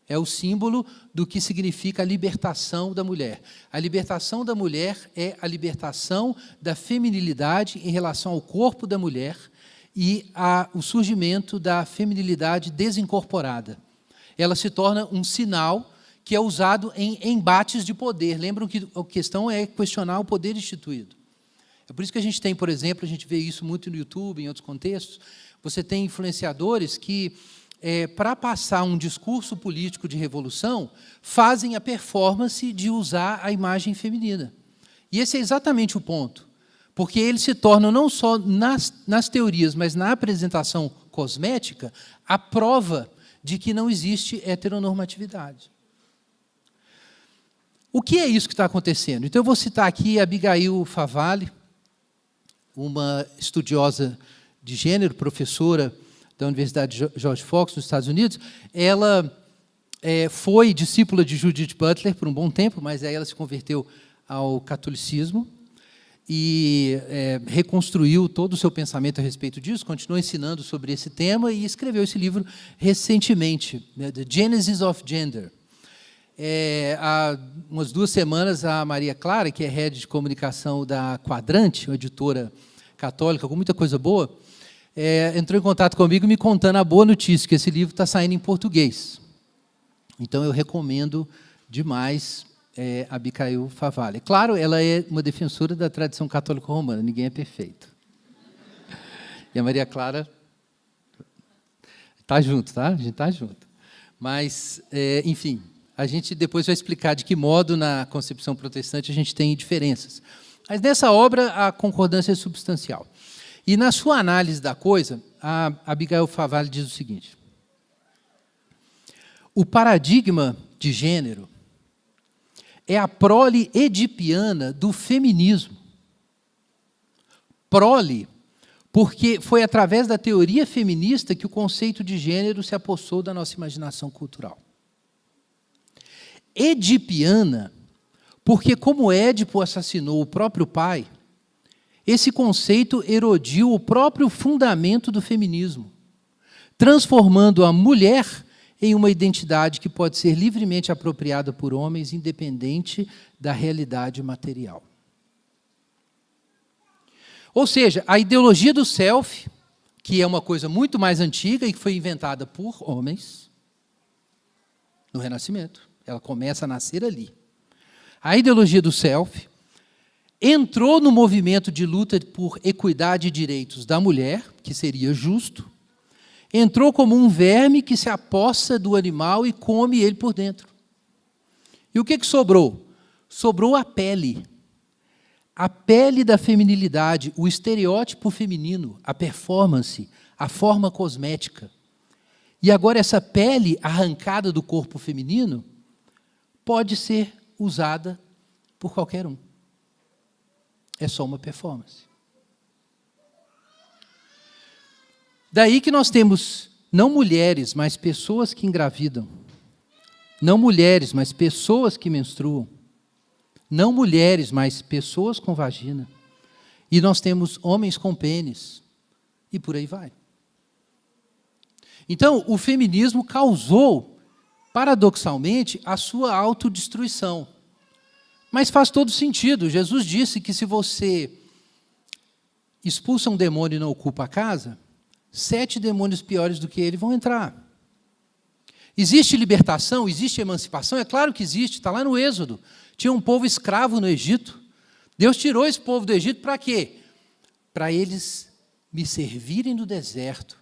É o símbolo do que significa a libertação da mulher. A libertação da mulher é a libertação da feminilidade em relação ao corpo da mulher e o surgimento da feminilidade desincorporada. Ela se torna um sinal que é usado em embates de poder. Lembram que a questão é questionar o poder instituído. É por isso que a gente tem, por exemplo, a gente vê isso muito no YouTube, em outros contextos, você tem influenciadores que, para passar um discurso político de revolução, fazem a performance de usar a imagem feminina. E esse é exatamente o ponto, porque eles se tornam, não só nas teorias, mas na apresentação cosmética, a prova de que não existe heteronormatividade. O que é isso que está acontecendo? Então, eu vou citar aqui a Abigail Favale, uma estudiosa de gênero, professora da Universidade George Fox, nos Estados Unidos. Ela foi discípula de Judith Butler por um bom tempo, mas aí ela se converteu ao catolicismo e reconstruiu todo o seu pensamento a respeito disso, continuou ensinando sobre esse tema e escreveu esse livro recentemente, The Genesis of Gender. Há umas 2 semanas, a Maria Clara, que é head de comunicação da Quadrante, uma editora católica com muita coisa boa, entrou em contato comigo me contando a boa notícia, que esse livro está saindo em português. Então, eu recomendo demais a Abigail Favale. Claro, ela é uma defensora da tradição católica romana, ninguém é perfeito. E a Maria Clara está junto, tá? A gente está junto. Mas, enfim, a gente depois vai explicar de que modo, na concepção protestante, a gente tem diferenças. Mas, nessa obra, a concordância é substancial. E, na sua análise da coisa, a Abigail Favale diz o seguinte: o paradigma de gênero é a prole edipiana do feminismo. Prole, porque foi através da teoria feminista que o conceito de gênero se apossou da nossa imaginação cultural. Edipiana, porque como Édipo assassinou o próprio pai, esse conceito erodiu o próprio fundamento do feminismo, transformando a mulher em uma identidade que pode ser livremente apropriada por homens, independente da realidade material. Ou seja, a ideologia do self, que é uma coisa muito mais antiga e que foi inventada por homens, no Renascimento, ela começa a nascer ali. A ideologia do self entrou no movimento de luta por equidade e direitos da mulher, que seria justo, entrou como um verme que se apossa do animal e come ele por dentro. E o que sobrou? Sobrou a pele da feminilidade, o estereótipo feminino, a performance, a forma cosmética. E agora essa pele arrancada do corpo feminino pode ser usada por qualquer um. É só uma performance. Daí que nós temos não mulheres, mas pessoas que engravidam. Não mulheres, mas pessoas que menstruam. Não mulheres, mas pessoas com vagina. E nós temos homens com pênis. E por aí vai. Então, o feminismo causou, paradoxalmente, a sua autodestruição. Mas faz todo sentido. Jesus disse que se você expulsa um demônio e não ocupa a casa, 7 demônios piores do que ele vão entrar. Existe libertação? Existe emancipação? É claro que existe, está lá no Êxodo. Tinha um povo escravo no Egito. Deus tirou esse povo do Egito para quê? Para eles me servirem no deserto.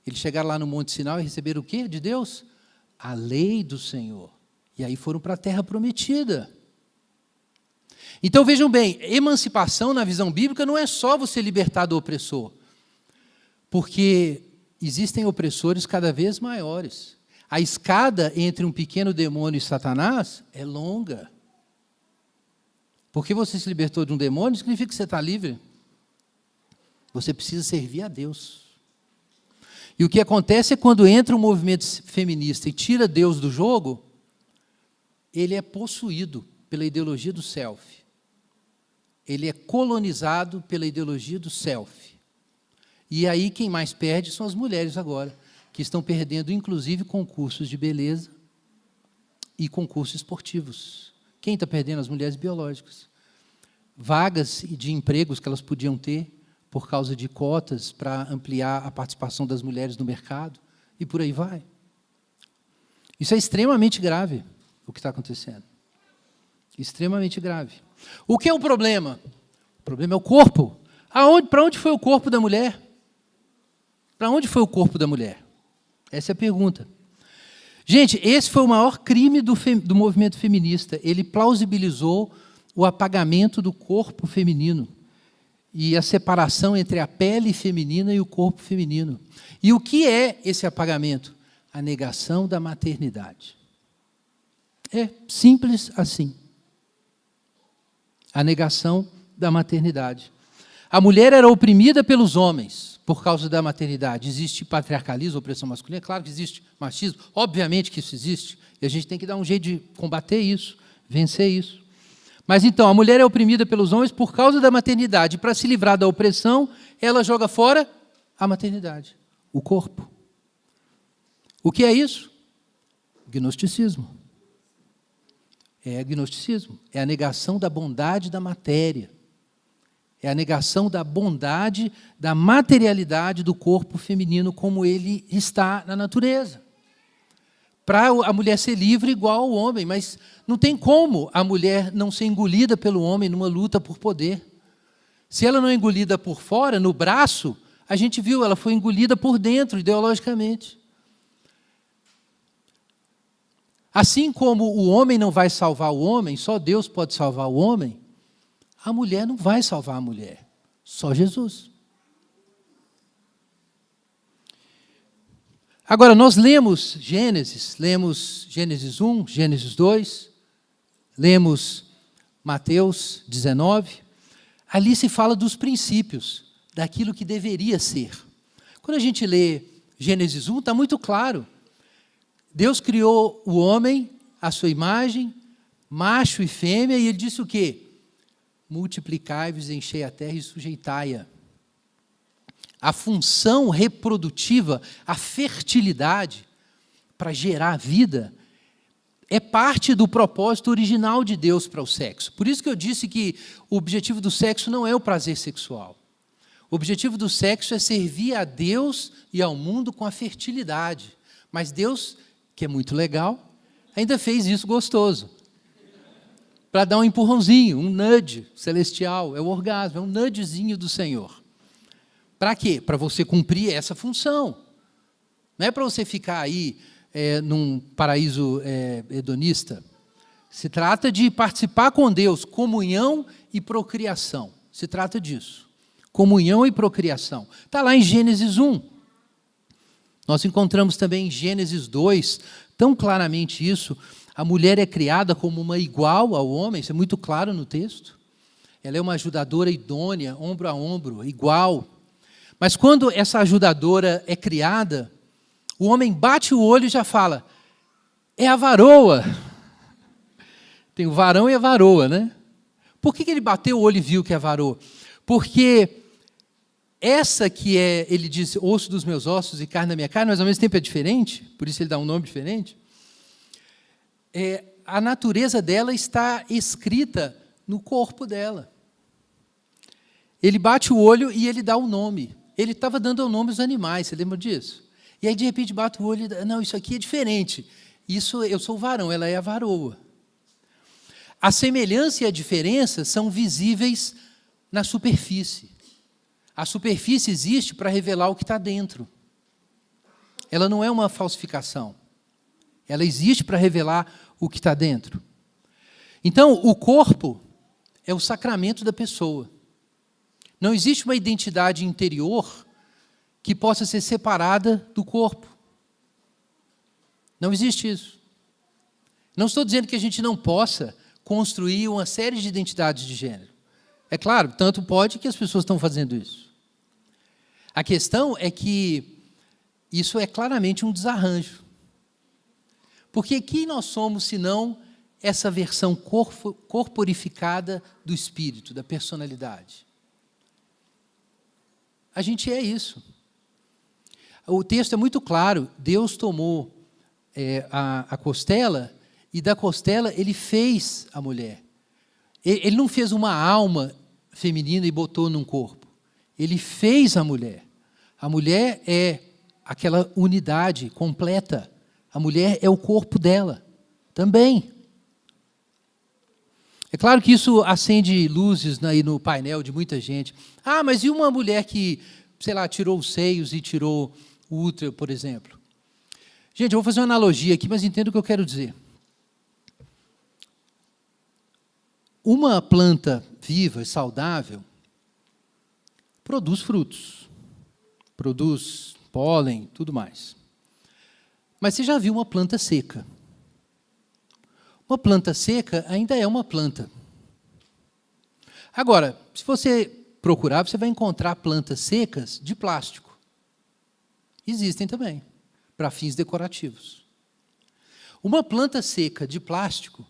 Eles chegaram lá no Monte Sinai e receberam o quê de Deus? A lei do Senhor. E aí foram para a terra prometida. Então, vejam bem, emancipação na visão bíblica não é só você libertar do opressor. Porque existem opressores cada vez maiores. A escada entre um pequeno demônio e Satanás é longa. Porque você se libertou de um demônio, significa que você está livre. Você precisa servir a Deus. E o que acontece é quando entra um movimento feminista e tira Deus do jogo, ele é possuído pela ideologia do self. Ele é colonizado pela ideologia do self. E aí quem mais perde são as mulheres agora, que estão perdendo, inclusive, concursos de beleza e concursos esportivos. Quem está perdendo? As mulheres biológicas. Vagas de empregos que elas podiam ter por causa de cotas para ampliar a participação das mulheres no mercado, e por aí vai. Isso é extremamente grave, o que está acontecendo. Extremamente grave. O que é o problema? O problema é o corpo. Para onde foi o corpo da mulher? Para onde foi o corpo da mulher? Essa é a pergunta. Gente, esse foi o maior crime do movimento feminista. Ele plausibilizou o apagamento do corpo feminino e a separação entre a pele feminina e o corpo feminino. E o que é esse apagamento? A negação da maternidade. É simples assim. A negação da maternidade. A mulher era oprimida pelos homens por causa da maternidade. Existe patriarcalismo, opressão masculina? Claro que existe machismo, obviamente que isso existe, e a gente tem que dar um jeito de combater isso, vencer isso. Mas então, a mulher é oprimida pelos homens por causa da maternidade. Para se livrar da opressão, ela joga fora a maternidade, o corpo. O que é isso? Gnosticismo. É gnosticismo. É a negação da bondade da matéria. É a negação da bondade, da materialidade do corpo feminino como ele está na natureza. Para a mulher ser livre igual ao homem, mas não tem como a mulher não ser engolida pelo homem numa luta por poder. Se ela não é engolida por fora, no braço, a gente viu, ela foi engolida por dentro, ideologicamente. Assim como o homem não vai salvar o homem, só Deus pode salvar o homem, a mulher não vai salvar a mulher, só Jesus. Agora, nós lemos Gênesis 1, Gênesis 2, lemos Mateus 19, ali se fala dos princípios, daquilo que deveria ser. Quando a gente lê Gênesis 1, está muito claro. Deus criou o homem, à sua imagem, macho e fêmea, e ele disse o quê? Multiplicai-vos, enchei a terra e sujeitai-a. A função reprodutiva, a fertilidade, para gerar vida, é parte do propósito original de Deus para o sexo. Por isso que eu disse que o objetivo do sexo não é o prazer sexual. O objetivo do sexo é servir a Deus e ao mundo com a fertilidade. Mas Deus, que é muito legal, ainda fez isso gostoso. Para dar um empurrãozinho, um nudge celestial, é o orgasmo, é um nudgezinho do Senhor. Para quê? Para você cumprir essa função. Não é para você ficar aí num paraíso hedonista. Se trata de participar com Deus, comunhão e procriação. Se trata disso. Comunhão e procriação. Está lá em Gênesis 1. Nós encontramos também em Gênesis 2, tão claramente isso. A mulher é criada como uma igual ao homem, isso é muito claro no texto. Ela é uma ajudadora idônea, ombro a ombro, igual. Mas quando essa ajudadora é criada, o homem bate o olho e já fala, é a varoa. Tem o varão e a varoa, né? Por que ele bateu o olho e viu que é a varoa? Porque essa que é, ele diz, osso dos meus ossos e carne da minha carne, mas ao mesmo tempo é diferente, por isso ele dá um nome diferente. A natureza dela está escrita no corpo dela. Ele bate o olho e ele dá o nome. Ele estava dando o nome aos animais, você lembra disso? E aí, de repente, bate o olho e diz, não, isso aqui é diferente. Isso, eu sou o varão, ela é a varoa. A semelhança e a diferença são visíveis na superfície. A superfície existe para revelar o que está dentro. Ela não é uma falsificação. Ela existe para revelar o que está dentro. Então, o corpo é o sacramento da pessoa. Não existe uma identidade interior que possa ser separada do corpo. Não existe isso. Não estou dizendo que a gente não possa construir uma série de identidades de gênero. É claro, tanto pode que as pessoas estão fazendo isso. A questão é que isso é claramente um desarranjo. Porque quem nós somos, senão essa versão corporificada do espírito, da personalidade? A gente é isso. O texto é muito claro. Deus tomou a costela e da costela ele fez a mulher. Ele não fez uma alma feminina e botou num corpo. Ele fez a mulher. A mulher é aquela unidade completa. A mulher é o corpo dela também. É claro que isso acende luzes aí no painel de muita gente. Ah, mas e uma mulher que, sei lá, tirou os seios e tirou o útero, por exemplo? Gente, eu vou fazer uma analogia aqui, mas entenda o que eu quero dizer. Uma planta viva e saudável produz frutos, produz pólen, tudo mais. Mas você já viu uma planta seca? Uma planta seca ainda é uma planta. Agora, se você procurar, você vai encontrar plantas secas de plástico. Existem também, para fins decorativos. Uma planta seca de plástico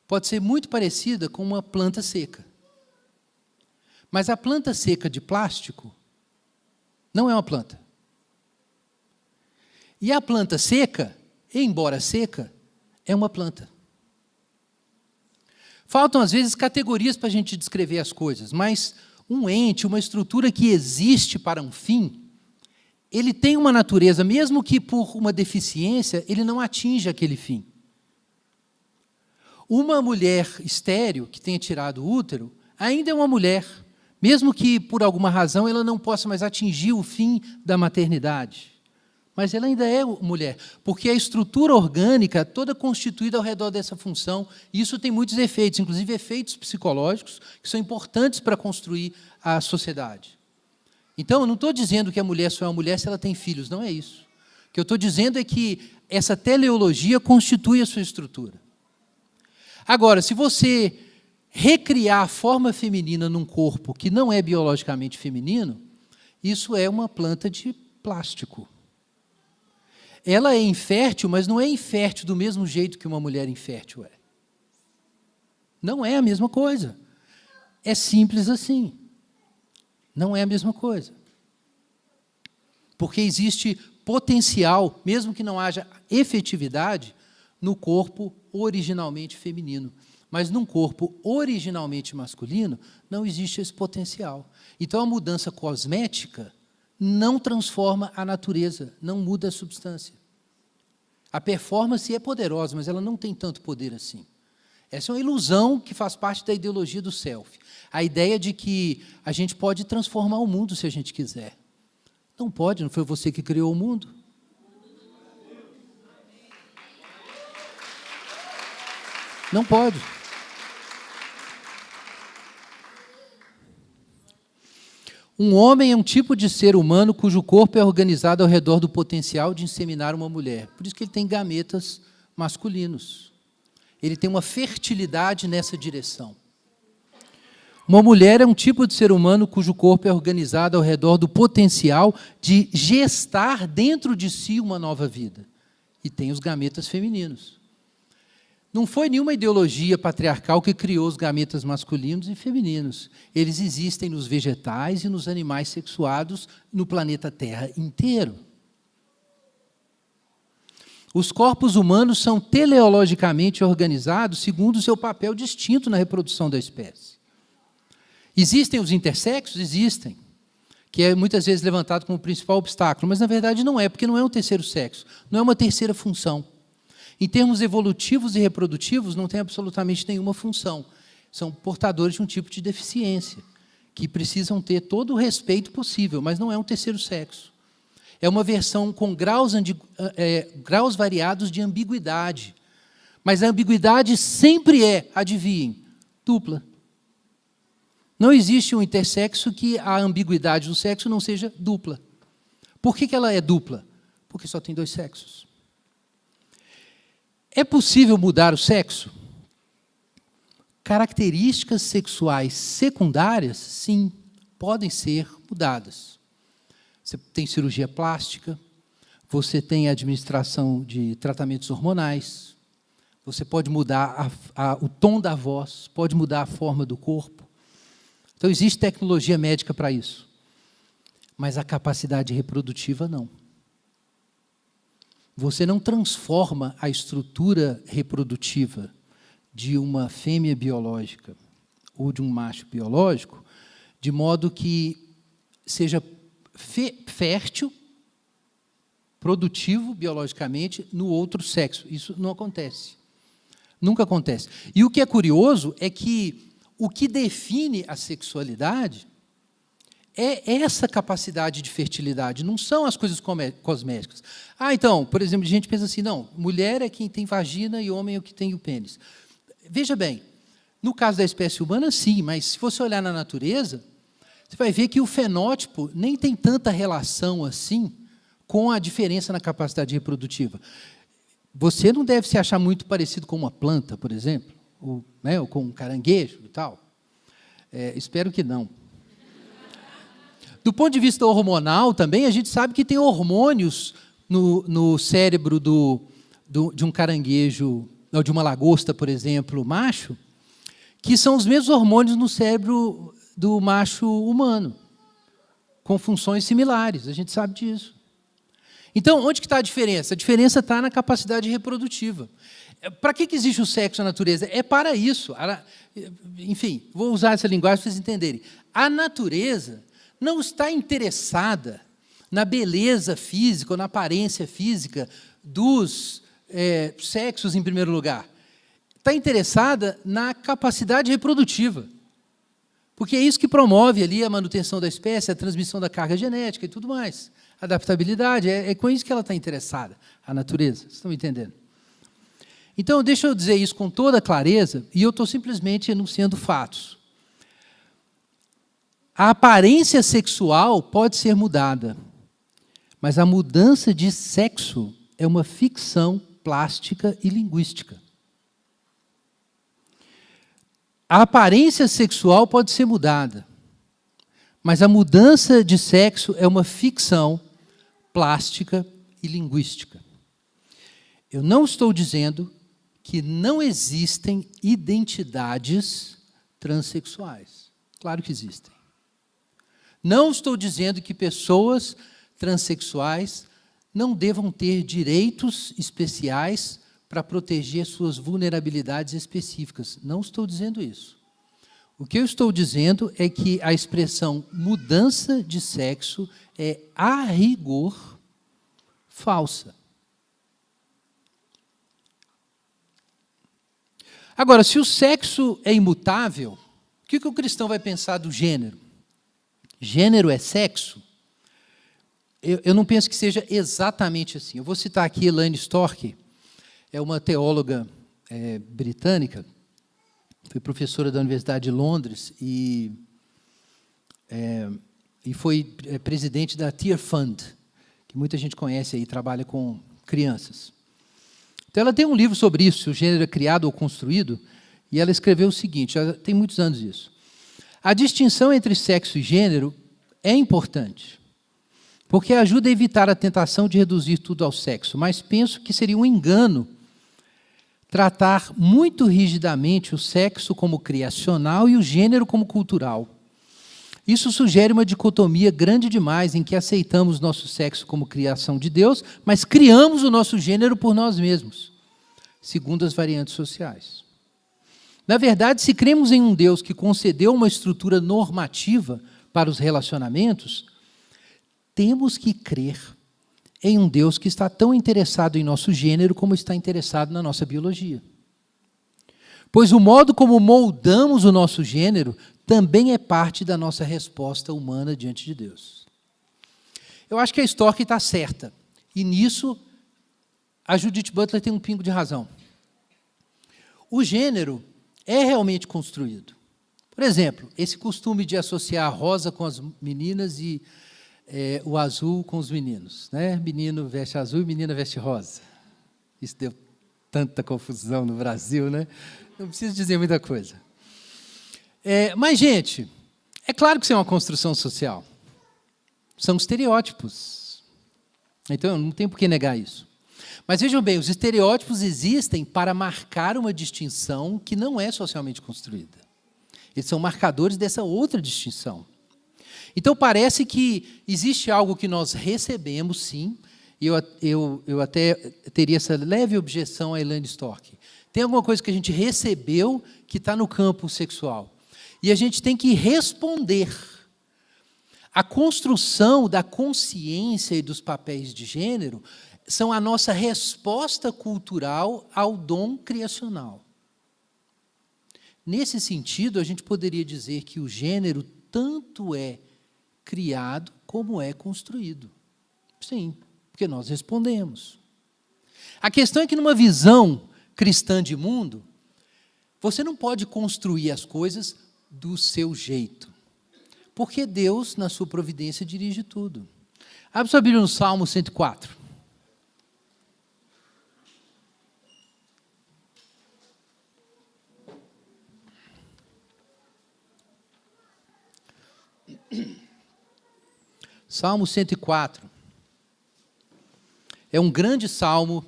pode ser muito parecida com uma planta seca. Mas a planta seca de plástico não é uma planta. E a planta seca, embora seca, é uma planta. Faltam, às vezes, categorias para a gente descrever as coisas, mas um ente, uma estrutura que existe para um fim, ele tem uma natureza, mesmo que por uma deficiência, ele não atinja aquele fim. Uma mulher estéril, que tenha tirado o útero, ainda é uma mulher, mesmo que, por alguma razão, ela não possa mais atingir o fim da maternidade. Mas ela ainda é mulher, porque a estrutura orgânica toda constituída ao redor dessa função, e isso tem muitos efeitos, inclusive efeitos psicológicos, que são importantes para construir a sociedade. Então, eu não estou dizendo que a mulher só é uma mulher se ela tem filhos, não é isso. O que eu estou dizendo é que essa teleologia constitui a sua estrutura. Agora, se você recriar a forma feminina num corpo que não é biologicamente feminino, isso é uma planta de plástico. Ela é infértil, mas não é infértil do mesmo jeito que uma mulher infértil é. Não é a mesma coisa. É simples assim. Não é a mesma coisa. Porque existe potencial, mesmo que não haja efetividade, no corpo originalmente feminino. Mas num corpo originalmente masculino, não existe esse potencial. Então, a mudança cosmética não transforma a natureza, não muda a substância. A performance é poderosa, mas ela não tem tanto poder assim. Essa é uma ilusão que faz parte da ideologia do self. A ideia de que a gente pode transformar o mundo se a gente quiser. Não pode, não foi você que criou o mundo. Não pode. Um homem é um tipo de ser humano cujo corpo é organizado ao redor do potencial de inseminar uma mulher. Por isso que ele tem gametas masculinos. Ele tem uma fertilidade nessa direção. Uma mulher é um tipo de ser humano cujo corpo é organizado ao redor do potencial de gestar dentro de si uma nova vida. E tem os gametas femininos. Não foi nenhuma ideologia patriarcal que criou os gametas masculinos e femininos. Eles existem nos vegetais e nos animais sexuados no planeta Terra inteiro. Os corpos humanos são teleologicamente organizados segundo o seu papel distinto na reprodução da espécie. Existem os intersexos? Existem. Que é muitas vezes levantado como o principal obstáculo, mas na verdade não é, porque não é um terceiro sexo, não é uma terceira função. Em termos evolutivos e reprodutivos, não tem absolutamente nenhuma função. São portadores de um tipo de deficiência, que precisam ter todo o respeito possível, mas não é um terceiro sexo. É uma versão com graus variados de ambiguidade. Mas a ambiguidade sempre é, adivinhem, dupla. Não existe um intersexo que a ambiguidade do sexo não seja dupla. Por que ela é dupla? Porque só tem dois sexos. É possível mudar o sexo? Características sexuais secundárias, sim, podem ser mudadas. Você tem cirurgia plástica, você tem administração de tratamentos hormonais, você pode mudar o tom da voz, pode mudar a forma do corpo. Então, existe tecnologia médica para isso. Mas a capacidade reprodutiva, não. Você não transforma a estrutura reprodutiva de uma fêmea biológica ou de um macho biológico de modo que seja fértil, produtivo biologicamente no outro sexo. Isso não acontece. Nunca acontece. E o que é curioso é que o que define a sexualidade é essa capacidade de fertilidade, não são as coisas cosméticas. Então, por exemplo, a gente pensa assim, não, mulher é quem tem vagina e homem é o que tem o pênis. Veja bem, no caso da espécie humana, sim, mas se você olhar na natureza, você vai ver que o fenótipo nem tem tanta relação assim com a diferença na capacidade reprodutiva. Você não deve se achar muito parecido com uma planta, por exemplo, ou com um caranguejo e tal. Espero que não. Do ponto de vista hormonal também, a gente sabe que tem hormônios no cérebro de um caranguejo, ou de uma lagosta, por exemplo, macho, que são os mesmos hormônios no cérebro do macho humano, com funções similares, a gente sabe disso. Então, onde que está a diferença? A diferença está na capacidade reprodutiva. Para que existe o sexo na natureza? É para isso. Enfim, vou usar essa linguagem para vocês entenderem. A natureza não está interessada na beleza física ou na aparência física dos sexos, em primeiro lugar. Está interessada na capacidade reprodutiva. Porque é isso que promove ali a manutenção da espécie, a transmissão da carga genética e tudo mais. Adaptabilidade, é com isso que ela está interessada, a natureza. Vocês estão me entendendo? Então, deixa eu dizer isso com toda clareza, e eu estou simplesmente enunciando fatos. A aparência sexual pode ser mudada, mas a mudança de sexo é uma ficção plástica e linguística. A aparência sexual pode ser mudada, mas a mudança de sexo é uma ficção plástica e linguística. Eu não estou dizendo que não existem identidades transexuais. Claro que existem. Não estou dizendo que pessoas transexuais não devam ter direitos especiais para proteger suas vulnerabilidades específicas. Não estou dizendo isso. O que eu estou dizendo é que a expressão mudança de sexo é, a rigor, falsa. Agora, se o sexo é imutável, o que o cristão vai pensar do gênero? Gênero é sexo? Eu não penso que seja exatamente assim. Eu vou citar aqui Elaine Stork, é uma teóloga britânica, foi professora da Universidade de Londres e foi presidente da Tear Fund, que muita gente conhece aí, trabalha com crianças. Então, ela tem um livro sobre isso, se o gênero é criado ou construído, e ela escreveu o seguinte, já tem muitos anos isso. A distinção entre sexo e gênero é importante, porque ajuda a evitar a tentação de reduzir tudo ao sexo, mas penso que seria um engano tratar muito rigidamente o sexo como criacional e o gênero como cultural. Isso sugere uma dicotomia grande demais em que aceitamos nosso sexo como criação de Deus, mas criamos o nosso gênero por nós mesmos, segundo as variantes sociais. Na verdade, se cremos em um Deus que concedeu uma estrutura normativa para os relacionamentos, temos que crer em um Deus que está tão interessado em nosso gênero como está interessado na nossa biologia. Pois o modo como moldamos o nosso gênero também é parte da nossa resposta humana diante de Deus. Eu acho que a Stork está certa. E nisso, a Judith Butler tem um pingo de razão. O gênero é realmente construído. Por exemplo, esse costume de associar a rosa com as meninas e o azul com os meninos. Né? Menino veste azul e menina veste rosa. Isso deu tanta confusão no Brasil, né? Não preciso dizer muita coisa. Mas, gente, é claro que isso é uma construção social. São estereótipos. Então, não tem por que negar isso. Mas, vejam bem, os estereótipos existem para marcar uma distinção que não é socialmente construída. Eles são marcadores dessa outra distinção. Então, parece que existe algo que nós recebemos, sim, e eu até teria essa leve objeção a Elaine Stork. Tem alguma coisa que a gente recebeu que está no campo sexual. E a gente tem que responder. A construção da consciência e dos papéis de gênero são a nossa resposta cultural ao dom criacional. Nesse sentido, a gente poderia dizer que o gênero tanto é criado como é construído. Sim, porque nós respondemos. A questão é que, numa visão cristã de mundo, você não pode construir as coisas do seu jeito, porque Deus, na sua providência, dirige tudo. Abre sua Bíblia no Salmo 104. Salmo 104. É um grande salmo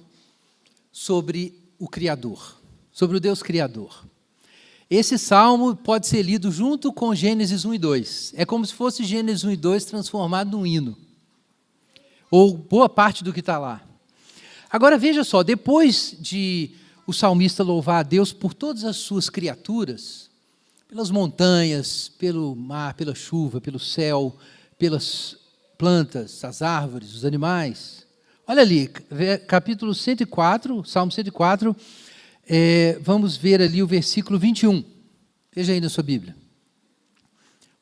sobre o Criador, sobre o Deus Criador. Esse salmo pode ser lido junto com Gênesis 1 e 2. É como se fosse Gênesis 1 e 2 transformado num hino. Ou boa parte do que está lá. Agora veja só, depois de o salmista louvar a Deus por todas as suas criaturas, pelas montanhas, pelo mar, pela chuva, pelo céu, pelas plantas, as árvores, os animais. Olha ali, capítulo 104, Salmo 104, vamos ver ali o versículo 21. Veja aí na sua Bíblia.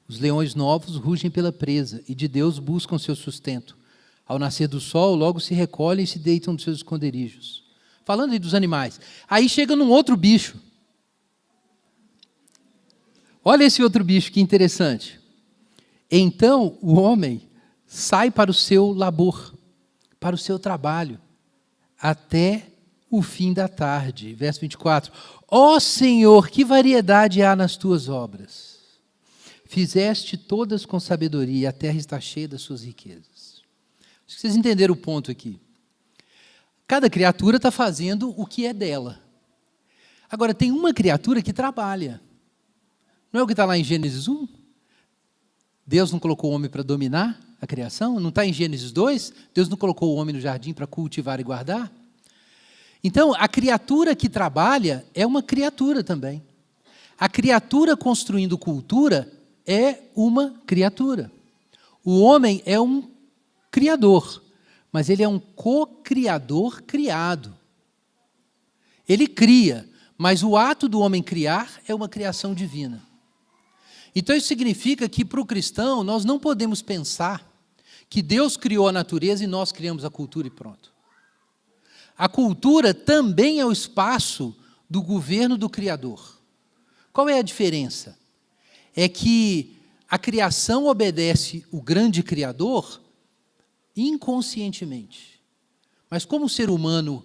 Os leões novos rugem pela presa, e de Deus buscam seu sustento. Ao nascer do sol, logo se recolhem e se deitam dos seus esconderijos. Falando aí dos animais. Aí chega num outro bicho. Olha esse outro bicho, que interessante. Então o homem sai para o seu labor, para o seu trabalho, até o fim da tarde. Verso 24. Ó Senhor, que variedade há nas tuas obras. Fizeste todas com sabedoria, e a terra está cheia das suas riquezas. Acho que vocês entenderam o ponto aqui. Cada criatura está fazendo o que é dela. Agora, tem uma criatura que trabalha. Não é o que está lá em Gênesis 1? Deus não colocou o homem para dominar a criação? Não está em Gênesis 2? Deus não colocou o homem no jardim para cultivar e guardar? Então, a criatura que trabalha é uma criatura também. A criatura construindo cultura é uma criatura. O homem é um criador, mas ele é um co-criador criado. Ele cria, mas o ato do homem criar é uma criação divina. Então isso significa que para o cristão nós não podemos pensar que Deus criou a natureza e nós criamos a cultura e pronto. A cultura também é o espaço do governo do Criador. Qual é a diferença? É que a criação obedece o grande Criador inconscientemente. Mas como o ser humano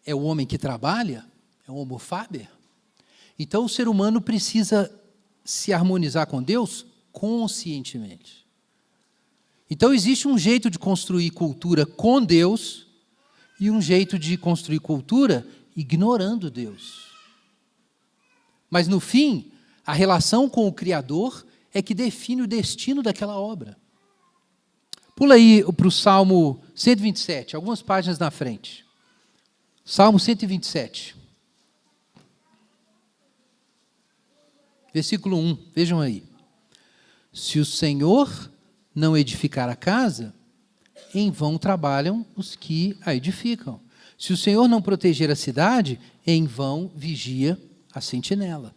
é o homem que trabalha, é um homo faber, então o ser humano precisa se harmonizar com Deus conscientemente. Então existe um jeito de construir cultura com Deus e um jeito de construir cultura ignorando Deus. Mas no fim, a relação com o Criador é que define o destino daquela obra. Pula aí para o Salmo 127, algumas páginas na frente. Salmo 127. Versículo 1, vejam aí. Se o Senhor não edificar a casa, em vão trabalham os que a edificam. Se o Senhor não proteger a cidade, em vão vigia a sentinela.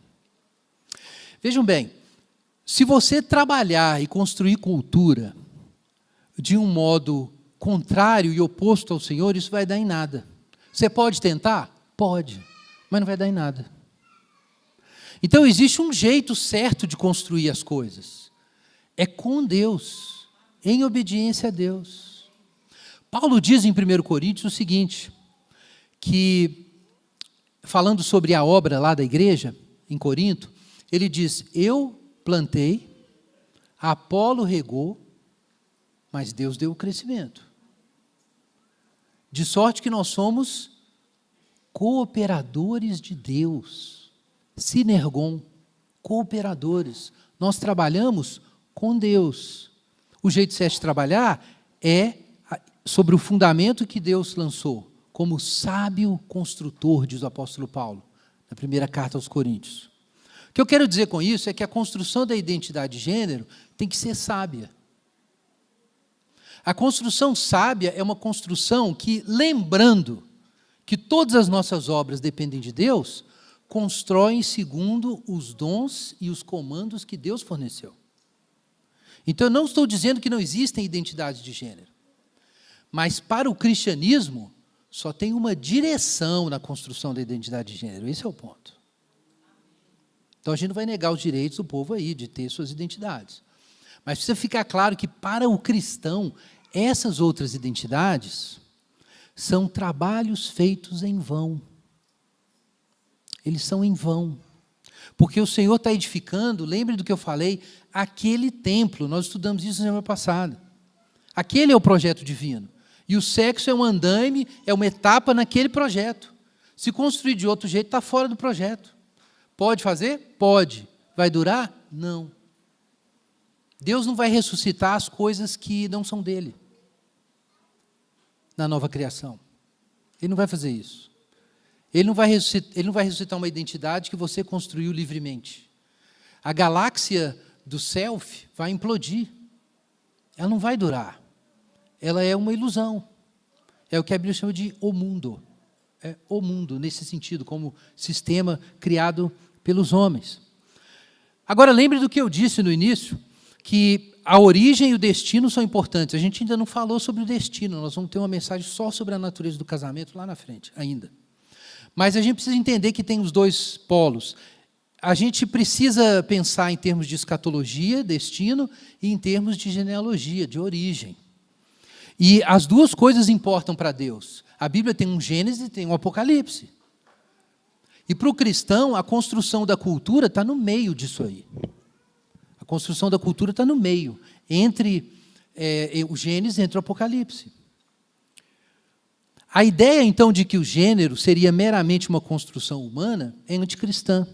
Vejam bem, se você trabalhar e construir cultura de um modo contrário e oposto ao Senhor, isso vai dar em nada. Você pode tentar? Pode, mas não vai dar em nada. Então existe um jeito certo de construir as coisas. É com Deus, em obediência a Deus. Paulo diz em 1 Coríntios o seguinte, que falando sobre a obra lá da igreja, em Corinto, ele diz, eu plantei, Apolo regou, mas Deus deu o crescimento. De sorte que nós somos cooperadores de Deus. Sinergon, cooperadores. Nós trabalhamos com Deus. O jeito certo de trabalhar é sobre o fundamento que Deus lançou, como sábio construtor, diz o apóstolo Paulo, na primeira carta aos Coríntios. O que eu quero dizer com isso é que a construção da identidade de gênero tem que ser sábia. A construção sábia é uma construção que, lembrando que todas as nossas obras dependem de Deus, constroem segundo os dons e os comandos que Deus forneceu. Então, eu não estou dizendo que não existem identidades de gênero, mas para o cristianismo, só tem uma direção na construção da identidade de gênero, esse é o ponto. Então, a gente não vai negar os direitos do povo aí, de ter suas identidades. Mas precisa ficar claro que, para o cristão, essas outras identidades são trabalhos feitos em vão. Eles são em vão. Porque o Senhor está edificando, lembre do que eu falei, aquele templo. Nós estudamos isso na semana passada. Aquele é o projeto divino. E o sexo é um andaime, é uma etapa naquele projeto. Se construir de outro jeito, está fora do projeto. Pode fazer? Pode. Vai durar? Não. Deus não vai ressuscitar as coisas que não são dele na nova criação. Ele não vai fazer isso. Ele não vai ressuscitar uma identidade que você construiu livremente. A galáxia do self vai implodir. Ela não vai durar. Ela é uma ilusão. É o que a Bíblia chama de o mundo. É o mundo, nesse sentido, como sistema criado pelos homens. Agora, lembre do que eu disse no início, que a origem e o destino são importantes. A gente ainda não falou sobre o destino. Nós vamos ter uma mensagem só sobre a natureza do casamento lá na frente, ainda. Mas a gente precisa entender que tem os dois polos. A gente precisa pensar em termos de escatologia, destino, e em termos de genealogia, de origem. E as duas coisas importam para Deus. A Bíblia tem um Gênesis e tem um Apocalipse. E para o cristão, a construção da cultura está no meio disso aí. A construção da cultura está no meio, entre o Gênesis e entre o Apocalipse. A ideia, então, de que o gênero seria meramente uma construção humana é anticristã.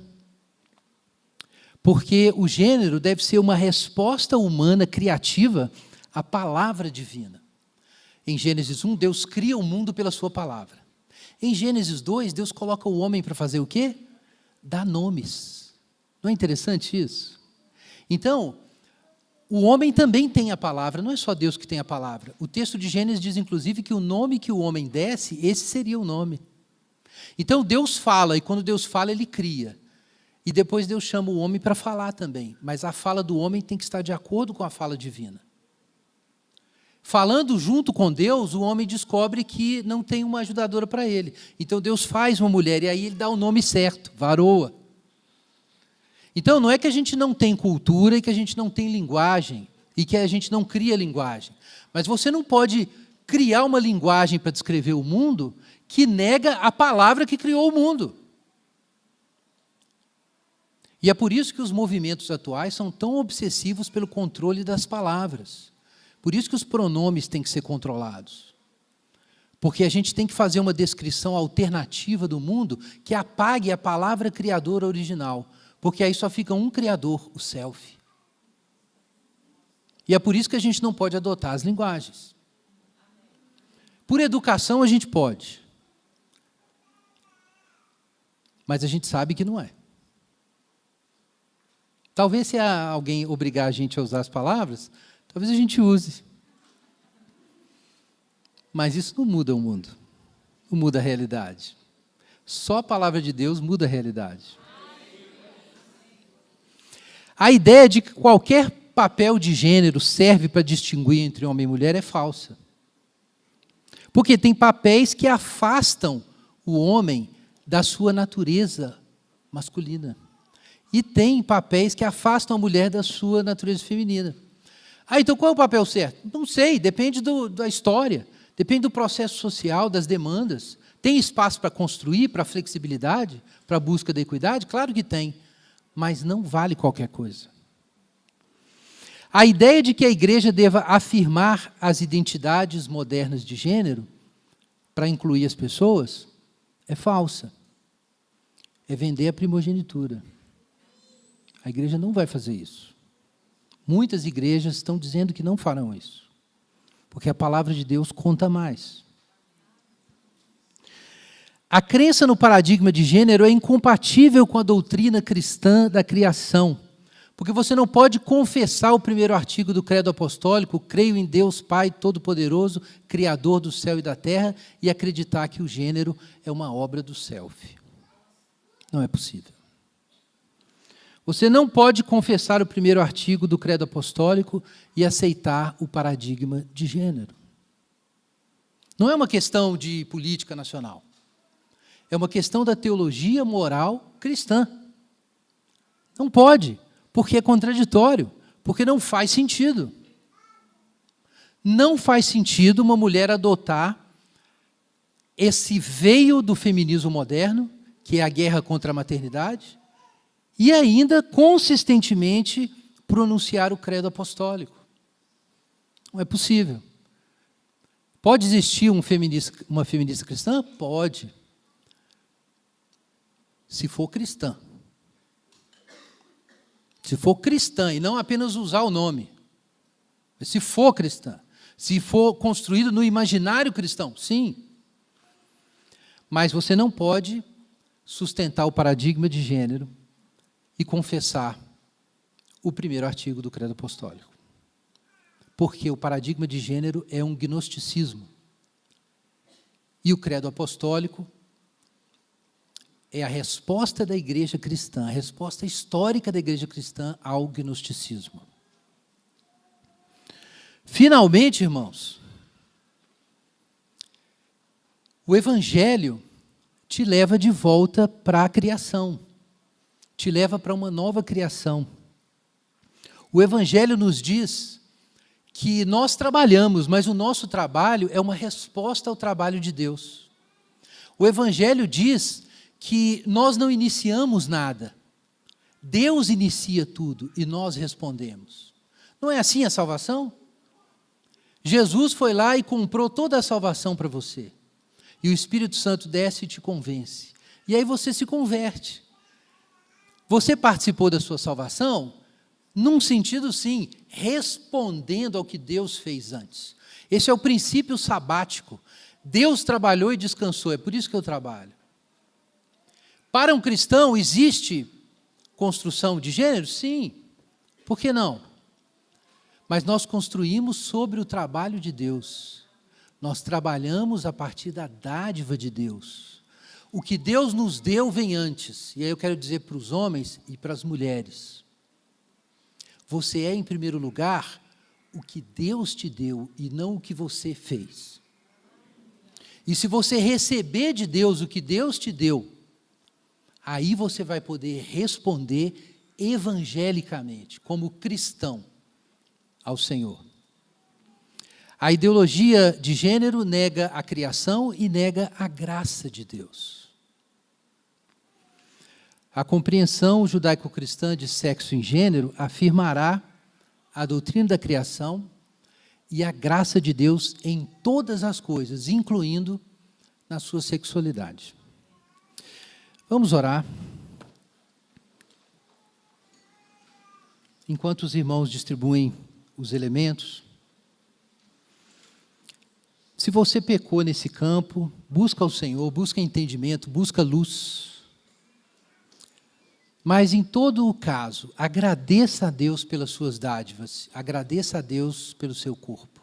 Porque o gênero deve ser uma resposta humana criativa à palavra divina. Em Gênesis 1, Deus cria o mundo pela sua palavra. Em Gênesis 2, Deus coloca o homem para fazer o quê? Dar nomes. Não é interessante isso? Então, o homem também tem a palavra, não é só Deus que tem a palavra. O texto de Gênesis diz, inclusive, que o nome que o homem desse, esse seria o nome. Então, Deus fala, e quando Deus fala, Ele cria. E depois Deus chama o homem para falar também. Mas a fala do homem tem que estar de acordo com a fala divina. Falando junto com Deus, o homem descobre que não tem uma ajudadora para ele. Então, Deus faz uma mulher, e aí Ele dá o nome certo, varoa. Então, não é que a gente não tem cultura e que a gente não tem linguagem e que a gente não cria linguagem. Mas você não pode criar uma linguagem para descrever o mundo que nega a palavra que criou o mundo. E é por isso que os movimentos atuais são tão obsessivos pelo controle das palavras. Por isso que os pronomes têm que ser controlados. Porque a gente tem que fazer uma descrição alternativa do mundo que apague a palavra criadora original. Porque aí só fica um criador, o self. E é por isso que a gente não pode adotar as linguagens. Por educação a gente pode. Mas a gente sabe que não é. Talvez se alguém obrigar a gente a usar as palavras, talvez a gente use. Mas isso não muda o mundo. Não muda a realidade. Só a palavra de Deus muda a realidade. A ideia de que qualquer papel de gênero serve para distinguir entre homem e mulher é falsa. Porque tem papéis que afastam o homem da sua natureza masculina. E tem papéis que afastam a mulher da sua natureza feminina. Então qual é o papel certo? Não sei, depende da história, depende do processo social, das demandas. Tem espaço para construir, para flexibilidade, para a busca da equidade? Claro que tem. Mas não vale qualquer coisa. A ideia de que a igreja deva afirmar as identidades modernas de gênero para incluir as pessoas é falsa. É vender a primogenitura. A igreja não vai fazer isso. Muitas igrejas estão dizendo que não farão isso. Porque a palavra de Deus conta mais. A crença no paradigma de gênero é incompatível com a doutrina cristã da criação, porque você não pode confessar o primeiro artigo do credo apostólico, creio em Deus Pai Todo-Poderoso, Criador do céu e da terra, e acreditar que o gênero é uma obra do self. Não é possível. Você não pode confessar o primeiro artigo do credo apostólico e aceitar o paradigma de gênero. Não é uma questão de política nacional. É uma questão da teologia moral cristã. Não pode, porque é contraditório, porque não faz sentido. Não faz sentido uma mulher adotar esse veio do feminismo moderno, que é a guerra contra a maternidade, e ainda consistentemente pronunciar o credo apostólico. Não é possível. Pode existir uma feminista cristã? Pode. Se for cristã. Se for cristã, e não apenas usar o nome. Mas se for cristã. Se for construído no imaginário cristão, sim. Mas você não pode sustentar o paradigma de gênero e confessar o primeiro artigo do credo apostólico. Porque o paradigma de gênero é um gnosticismo. E o credo apostólico é a resposta da igreja cristã, a resposta histórica da igreja cristã ao gnosticismo. Finalmente, irmãos, o Evangelho te leva de volta para a criação, te leva para uma nova criação. O Evangelho nos diz que nós trabalhamos, mas o nosso trabalho é uma resposta ao trabalho de Deus. O Evangelho diz que nós não iniciamos nada, Deus inicia tudo e nós respondemos. Não é assim a salvação? Jesus foi lá e comprou toda a salvação para você. E o Espírito Santo desce e te convence. E aí você se converte. Você participou da sua salvação, num sentido sim, respondendo ao que Deus fez antes. Esse é o princípio sabático. Deus trabalhou e descansou, é por isso que eu trabalho. Para um cristão, existe construção de gênero? Sim. Por que não? Mas nós construímos sobre o trabalho de Deus. Nós trabalhamos a partir da dádiva de Deus. O que Deus nos deu vem antes. E aí eu quero dizer para os homens e para as mulheres. Você é, em primeiro lugar, o que Deus te deu e não o que você fez. E se você receber de Deus o que Deus te deu, aí você vai poder responder evangelicamente, como cristão, ao Senhor. A ideologia de gênero nega a criação e nega a graça de Deus. A compreensão judaico-cristã de sexo em gênero afirmará a doutrina da criação e a graça de Deus em todas as coisas, incluindo na sua sexualidade. Vamos orar. Enquanto os irmãos distribuem os elementos, se você pecou nesse campo, busca o Senhor, busca entendimento, busca luz. Mas em todo o caso, agradeça a Deus pelas suas dádivas, agradeça a Deus pelo seu corpo.